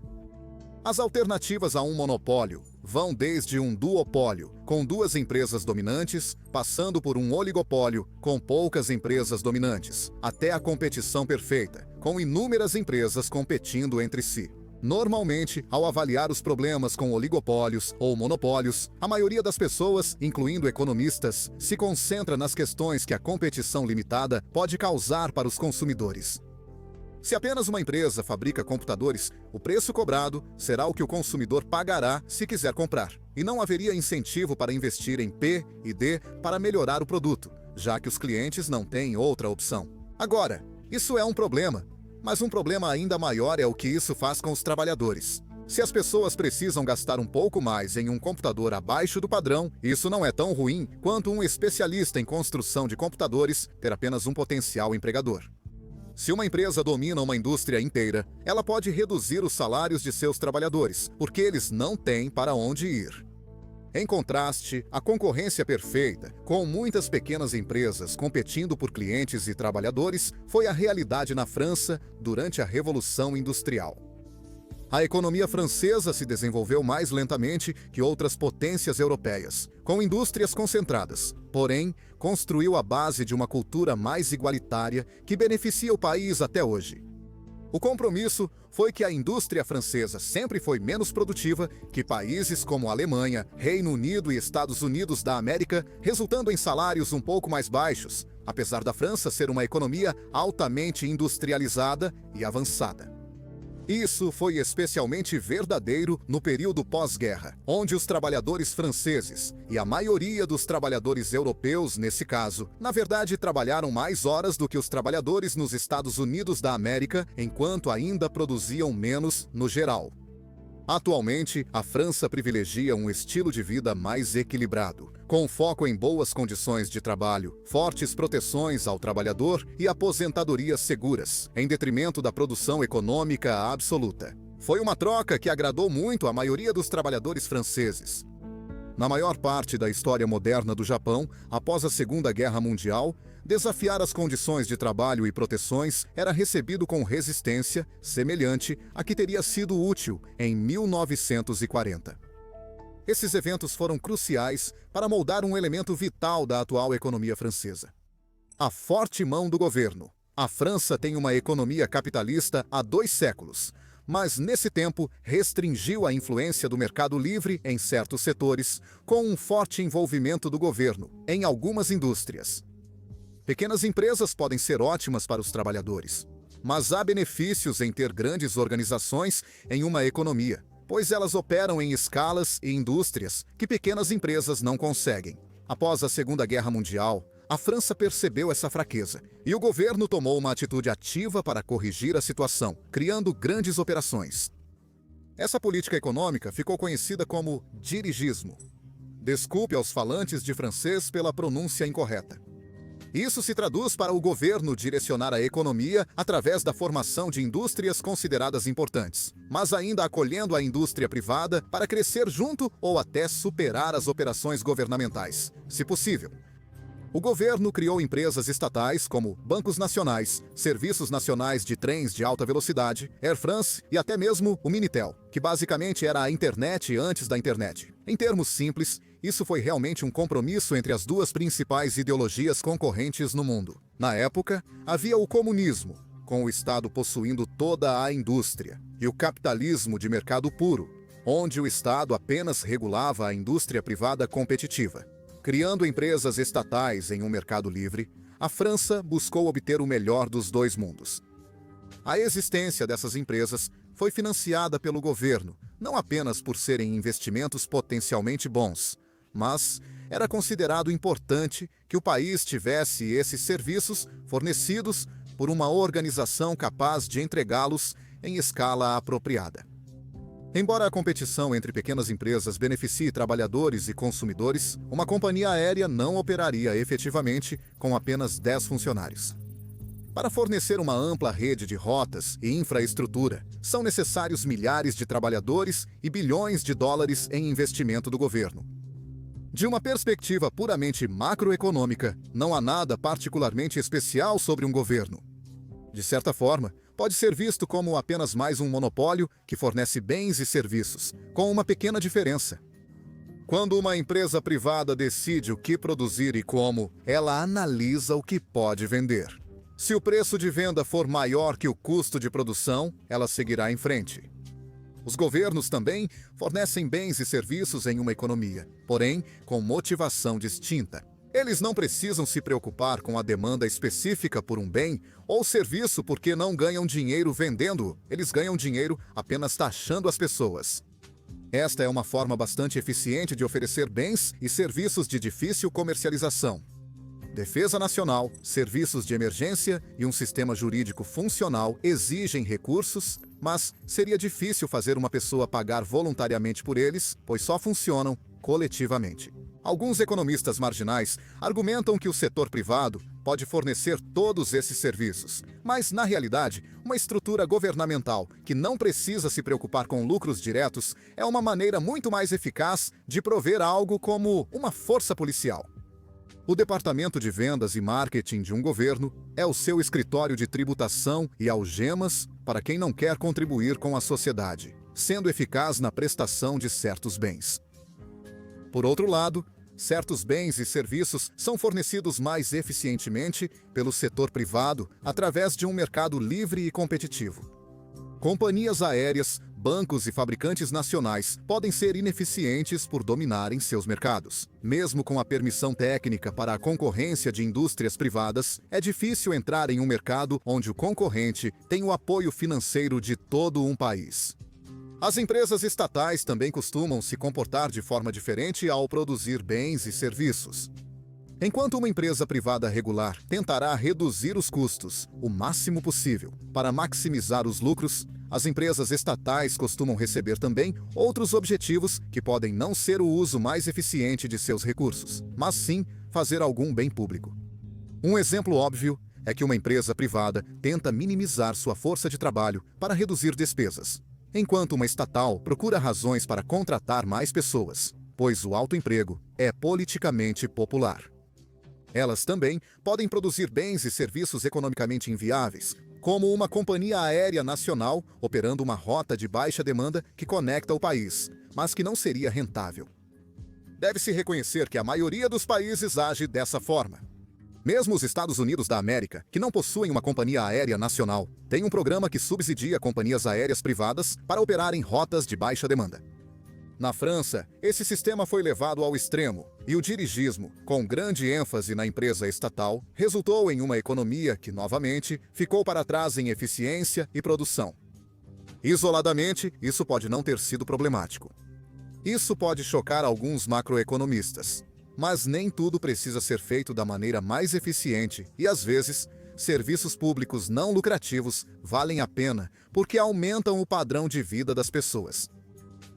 As alternativas a um monopólio vão desde um duopólio, com duas empresas dominantes, passando por um oligopólio, com poucas empresas dominantes, até a competição perfeita, com inúmeras empresas competindo entre si. Normalmente, ao avaliar os problemas com oligopólios ou monopólios, a maioria das pessoas, incluindo economistas, se concentra nas questões que a competição limitada pode causar para os consumidores. Se apenas uma empresa fabrica computadores, o preço cobrado será o que o consumidor pagará se quiser comprar, e não haveria incentivo para investir em P e D para melhorar o produto, já que os clientes não têm outra opção. Agora, isso é um problema. Mas um problema ainda maior é o que isso faz com os trabalhadores. Se as pessoas precisam gastar um pouco mais em um computador abaixo do padrão, isso não é tão ruim quanto um especialista em construção de computadores ter apenas um potencial empregador. Se uma empresa domina uma indústria inteira, ela pode reduzir os salários de seus trabalhadores, porque eles não têm para onde ir. Em contraste, a concorrência perfeita, com muitas pequenas empresas competindo por clientes e trabalhadores, foi a realidade na França durante a Revolução Industrial. A economia francesa se desenvolveu mais lentamente que outras potências europeias, com indústrias concentradas, porém, construiu a base de uma cultura mais igualitária que beneficia o país até hoje. O compromisso foi que a indústria francesa sempre foi menos produtiva que países como a Alemanha, Reino Unido e Estados Unidos da América, resultando em salários um pouco mais baixos, apesar da França ser uma economia altamente industrializada e avançada. Isso foi especialmente verdadeiro no período pós-guerra, onde os trabalhadores franceses, e a maioria dos trabalhadores europeus nesse caso, na verdade trabalharam mais horas do que os trabalhadores nos Estados Unidos da América, enquanto ainda produziam menos no geral. Atualmente, a França privilegia um estilo de vida mais equilibrado, com foco em boas condições de trabalho, fortes proteções ao trabalhador e aposentadorias seguras, em detrimento da produção econômica absoluta. Foi uma troca que agradou muito a maioria dos trabalhadores franceses. Na maior parte da história moderna do Japão, após a Segunda Guerra Mundial, desafiar as condições de trabalho e proteções era recebido com resistência semelhante à que teria sido útil em 1940. Esses eventos foram cruciais para moldar um elemento vital da atual economia francesa: a forte mão do governo. A França tem uma economia capitalista há 2 séculos, mas nesse tempo restringiu a influência do mercado livre em certos setores, com um forte envolvimento do governo em algumas indústrias. Pequenas empresas podem ser ótimas para os trabalhadores, mas há benefícios em ter grandes organizações em uma economia, pois elas operam em escalas e indústrias que pequenas empresas não conseguem. Após a Segunda Guerra Mundial, a França percebeu essa fraqueza e o governo tomou uma atitude ativa para corrigir a situação, criando grandes operações. Essa política econômica ficou conhecida como dirigismo. Desculpe aos falantes de francês pela pronúncia incorreta. Isso se traduz para o governo direcionar a economia através da formação de indústrias consideradas importantes, mas ainda acolhendo a indústria privada para crescer junto ou até superar as operações governamentais, se possível. O governo criou empresas estatais como bancos nacionais, serviços nacionais de trens de alta velocidade, Air France e até mesmo o Minitel, que basicamente era a internet antes da internet. Em termos simples, isso foi realmente um compromisso entre as duas principais ideologias concorrentes no mundo. Na época, havia o comunismo, com o Estado possuindo toda a indústria, e o capitalismo de mercado puro, onde o Estado apenas regulava a indústria privada competitiva. Criando empresas estatais em um mercado livre, a França buscou obter o melhor dos 2 mundos. A existência dessas empresas foi financiada pelo governo, não apenas por serem investimentos potencialmente bons, mas era considerado importante que o país tivesse esses serviços fornecidos por uma organização capaz de entregá-los em escala apropriada. Embora a competição entre pequenas empresas beneficie trabalhadores e consumidores, uma companhia aérea não operaria efetivamente com apenas 10 funcionários. Para fornecer uma ampla rede de rotas e infraestrutura, são necessários milhares de trabalhadores e bilhões de dólares em investimento do governo. De uma perspectiva puramente macroeconômica, não há nada particularmente especial sobre um governo. De certa forma, pode ser visto como apenas mais um monopólio que fornece bens e serviços, com uma pequena diferença. Quando uma empresa privada decide o que produzir e como, ela analisa o que pode vender. Se o preço de venda for maior que o custo de produção, ela seguirá em frente. Os governos também fornecem bens e serviços em uma economia, porém com motivação distinta. Eles não precisam se preocupar com a demanda específica por um bem ou serviço porque não ganham dinheiro vendendo-o, eles ganham dinheiro apenas taxando as pessoas. Esta é uma forma bastante eficiente de oferecer bens e serviços de difícil comercialização. Defesa nacional, serviços de emergência e um sistema jurídico funcional exigem recursos, mas seria difícil fazer uma pessoa pagar voluntariamente por eles, pois só funcionam coletivamente. Alguns economistas marginais argumentam que o setor privado pode fornecer todos esses serviços, mas, na realidade, uma estrutura governamental que não precisa se preocupar com lucros diretos é uma maneira muito mais eficaz de prover algo como uma força policial. O departamento de vendas e marketing de um governo é o seu escritório de tributação e algemas para quem não quer contribuir com a sociedade, sendo eficaz na prestação de certos bens. Por outro lado, certos bens e serviços são fornecidos mais eficientemente pelo setor privado através de um mercado livre e competitivo. Companhias aéreas, bancos e fabricantes nacionais podem ser ineficientes por dominarem seus mercados. Mesmo com a permissão técnica para a concorrência de indústrias privadas, é difícil entrar em um mercado onde o concorrente tem o apoio financeiro de todo um país. As empresas estatais também costumam se comportar de forma diferente ao produzir bens e serviços. Enquanto uma empresa privada regular tentará reduzir os custos o máximo possível para maximizar os lucros, As empresas estatais costumam receber também outros objetivos que podem não ser o uso mais eficiente de seus recursos, mas sim fazer algum bem público. Um exemplo óbvio é que uma empresa privada tenta minimizar sua força de trabalho para reduzir despesas, enquanto uma estatal procura razões para contratar mais pessoas, pois o alto emprego é politicamente popular. Elas também podem produzir bens e serviços economicamente inviáveis, como uma companhia aérea nacional operando uma rota de baixa demanda que conecta o país, mas que não seria rentável. Deve-se reconhecer que a maioria dos países age dessa forma. Mesmo os Estados Unidos da América, que não possuem uma companhia aérea nacional, têm um programa que subsidia companhias aéreas privadas para operarem rotas de baixa demanda. Na França, esse sistema foi levado ao extremo, e o dirigismo, com grande ênfase na empresa estatal, resultou em uma economia que, novamente, ficou para trás em eficiência e produção. Isoladamente, isso pode não ter sido problemático. Isso pode chocar alguns macroeconomistas, mas nem tudo precisa ser feito da maneira mais eficiente e, às vezes, serviços públicos não lucrativos valem a pena porque aumentam o padrão de vida das pessoas.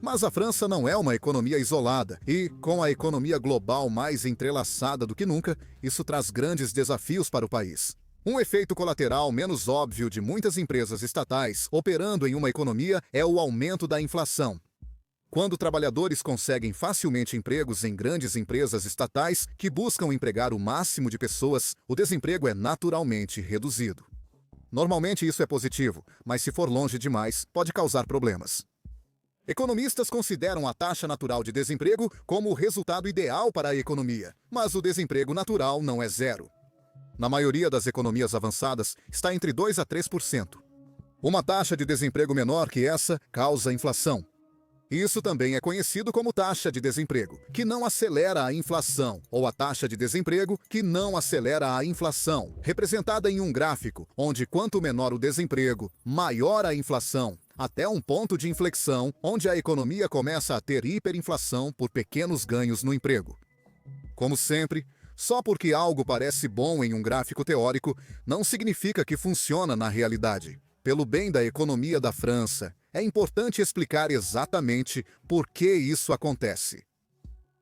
Mas a França não é uma economia isolada e, com a economia global mais entrelaçada do que nunca, isso traz grandes desafios para o país. Um efeito colateral menos óbvio de muitas empresas estatais operando em uma economia é o aumento da inflação. Quando trabalhadores conseguem facilmente empregos em grandes empresas estatais que buscam empregar o máximo de pessoas, o desemprego é naturalmente reduzido. Normalmente isso é positivo, mas se for longe demais, pode causar problemas. Economistas consideram a taxa natural de desemprego como o resultado ideal para a economia, mas o desemprego natural não é zero. Na maioria das economias avançadas, está entre 2% a 3%. Uma taxa de desemprego menor que essa causa inflação. Isso também é conhecido como taxa de desemprego, que não acelera a inflação, ou a taxa de desemprego que não acelera a inflação, representada em um gráfico, onde quanto menor o desemprego, maior a inflação, até um ponto de inflexão, onde a economia começa a ter hiperinflação por pequenos ganhos no emprego. Como sempre, só porque algo parece bom em um gráfico teórico, não significa que funciona na realidade. Pelo bem da economia da França, é importante explicar exatamente por que isso acontece.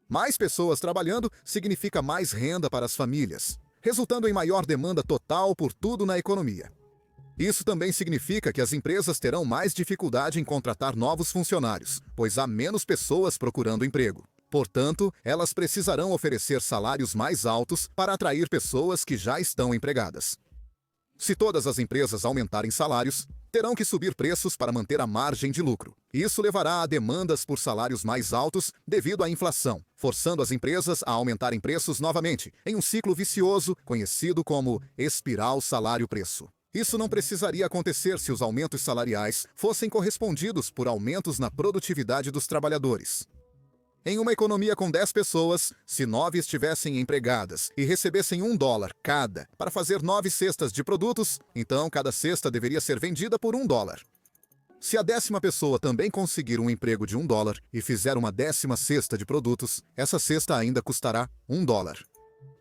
Mais pessoas trabalhando significa mais renda para as famílias, resultando em maior demanda total por tudo na economia. Isso também significa que as empresas terão mais dificuldade em contratar novos funcionários, pois há menos pessoas procurando emprego. Portanto, elas precisarão oferecer salários mais altos para atrair pessoas que já estão empregadas. Se todas as empresas aumentarem salários, terão que subir preços para manter a margem de lucro. Isso levará a demandas por salários mais altos devido à inflação, forçando as empresas a aumentarem preços novamente, em um ciclo vicioso conhecido como espiral salário-preço. Isso não precisaria acontecer se os aumentos salariais fossem correspondidos por aumentos na produtividade dos trabalhadores. Em uma economia com 10 pessoas, se 9 estivessem empregadas e recebessem $1 cada para fazer 9 cestas de produtos, então cada cesta deveria ser vendida por $1. Se a 10ª pessoa também conseguir um emprego de $1 e fizer uma 10ª cesta de produtos, essa cesta ainda custará $1.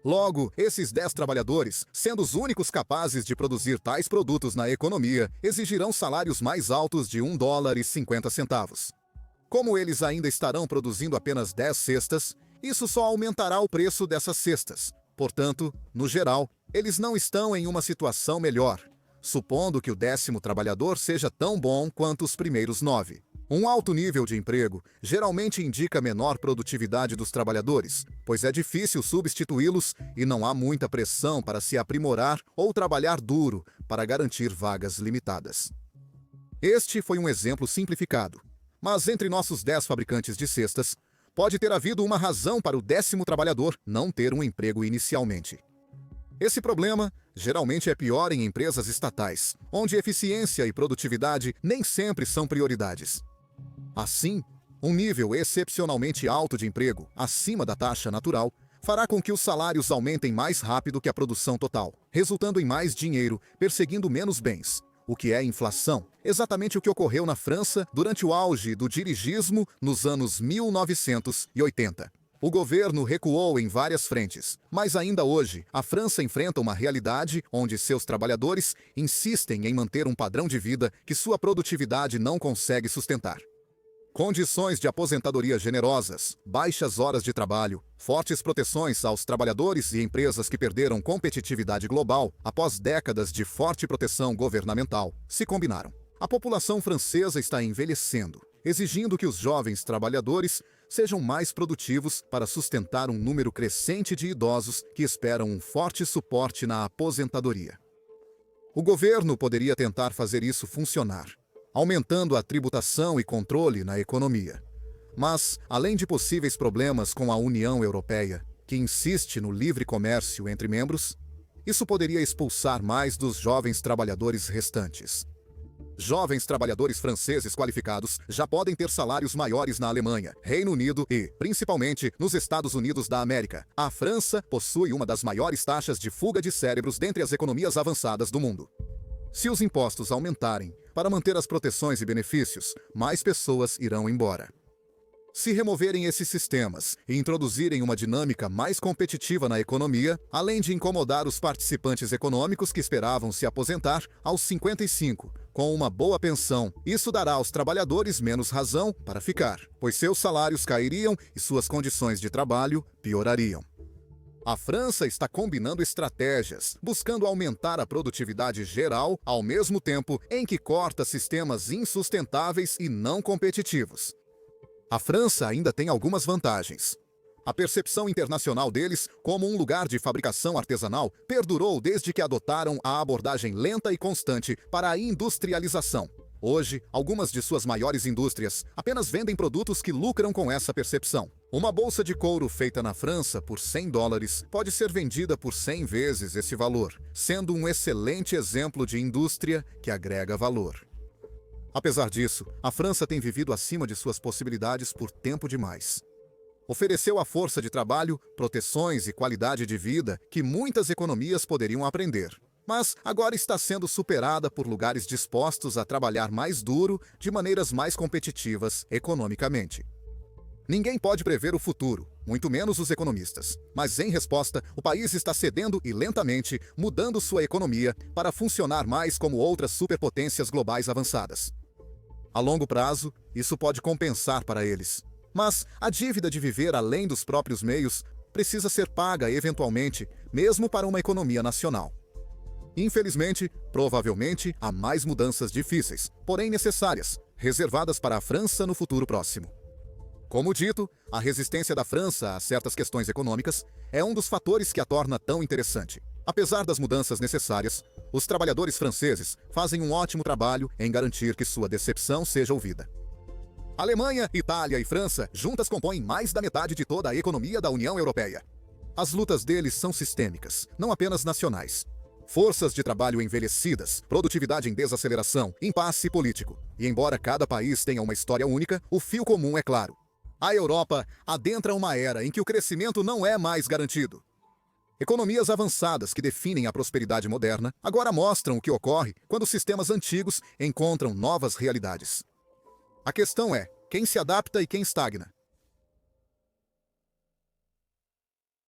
Logo, esses 10 trabalhadores, sendo os únicos capazes de produzir tais produtos na economia, exigirão salários mais altos de $1,50. Como eles ainda estarão produzindo apenas 10 cestas, isso só aumentará o preço dessas cestas. Portanto, no geral, eles não estão em uma situação melhor, supondo que o 10º trabalhador seja tão bom quanto os primeiros 9. Um alto nível de emprego geralmente indica menor produtividade dos trabalhadores, pois é difícil substituí-los e não há muita pressão para se aprimorar ou trabalhar duro para garantir vagas limitadas. Este foi um exemplo simplificado. Mas entre nossos 10 fabricantes de cestas, pode ter havido uma razão para o 10º trabalhador não ter um emprego inicialmente. Esse problema geralmente é pior em empresas estatais, onde eficiência e produtividade nem sempre são prioridades. Assim, um nível excepcionalmente alto de emprego, acima da taxa natural, fará com que os salários aumentem mais rápido que a produção total, resultando em mais dinheiro, perseguindo menos bens. O que é inflação? Exatamente o que ocorreu na França durante o auge do dirigismo nos anos 1980. O governo recuou em várias frentes, mas ainda hoje, a França enfrenta uma realidade onde seus trabalhadores insistem em manter um padrão de vida que sua produtividade não consegue sustentar. Condições de aposentadoria generosas, baixas horas de trabalho, fortes proteções aos trabalhadores e empresas que perderam competitividade global após décadas de forte proteção governamental se combinaram. A população francesa está envelhecendo, exigindo que os jovens trabalhadores sejam mais produtivos para sustentar um número crescente de idosos que esperam um forte suporte na aposentadoria. O governo poderia tentar fazer isso funcionar, aumentando a tributação e controle na economia. Mas, além de possíveis problemas com a União Europeia, que insiste no livre comércio entre membros, isso poderia expulsar mais dos jovens trabalhadores restantes. Jovens trabalhadores franceses qualificados já podem ter salários maiores na Alemanha, Reino Unido e, principalmente, nos Estados Unidos da América. A França possui uma das maiores taxas de fuga de cérebros dentre as economias avançadas do mundo. Se os impostos aumentarem para manter as proteções e benefícios, mais pessoas irão embora. Se removerem esses sistemas e introduzirem uma dinâmica mais competitiva na economia, além de incomodar os participantes econômicos que esperavam se aposentar aos 55, com uma boa pensão, isso dará aos trabalhadores menos razão para ficar, pois seus salários cairiam e suas condições de trabalho piorariam. A França está combinando estratégias, buscando aumentar a produtividade geral, ao mesmo tempo em que corta sistemas insustentáveis e não competitivos. A França ainda tem algumas vantagens. A percepção internacional deles como um lugar de fabricação artesanal perdurou desde que adotaram a abordagem lenta e constante para a industrialização. Hoje, algumas de suas maiores indústrias apenas vendem produtos que lucram com essa percepção. Uma bolsa de couro feita na França por $100 pode ser vendida por 100 vezes esse valor, sendo um excelente exemplo de indústria que agrega valor. Apesar disso, a França tem vivido acima de suas possibilidades por tempo demais. Ofereceu à força de trabalho proteções e qualidade de vida que muitas economias poderiam aprender. Mas agora está sendo superada por lugares dispostos a trabalhar mais duro de maneiras mais competitivas economicamente. Ninguém pode prever o futuro, muito menos os economistas. Mas, em resposta, o país está cedendo e lentamente mudando sua economia para funcionar mais como outras superpotências globais avançadas. A longo prazo, isso pode compensar para eles. Mas a dívida de viver além dos próprios meios precisa ser paga eventualmente, mesmo para uma economia nacional. Infelizmente, provavelmente, há mais mudanças difíceis, porém necessárias, reservadas para a França no futuro próximo. Como dito, a resistência da França a certas questões econômicas é um dos fatores que a torna tão interessante. Apesar das mudanças necessárias, os trabalhadores franceses fazem um ótimo trabalho em garantir que sua decepção seja ouvida. Alemanha, Itália e França juntas compõem mais da metade de toda a economia da União Europeia. As lutas deles são sistêmicas, não apenas nacionais. Forças de trabalho envelhecidas, produtividade em desaceleração, impasse político. E embora cada país tenha uma história única, o fio comum é claro. A Europa adentra uma era em que o crescimento não é mais garantido. Economias avançadas que definem a prosperidade moderna agora mostram o que ocorre quando sistemas antigos encontram novas realidades. A questão é, quem se adapta e quem estagna?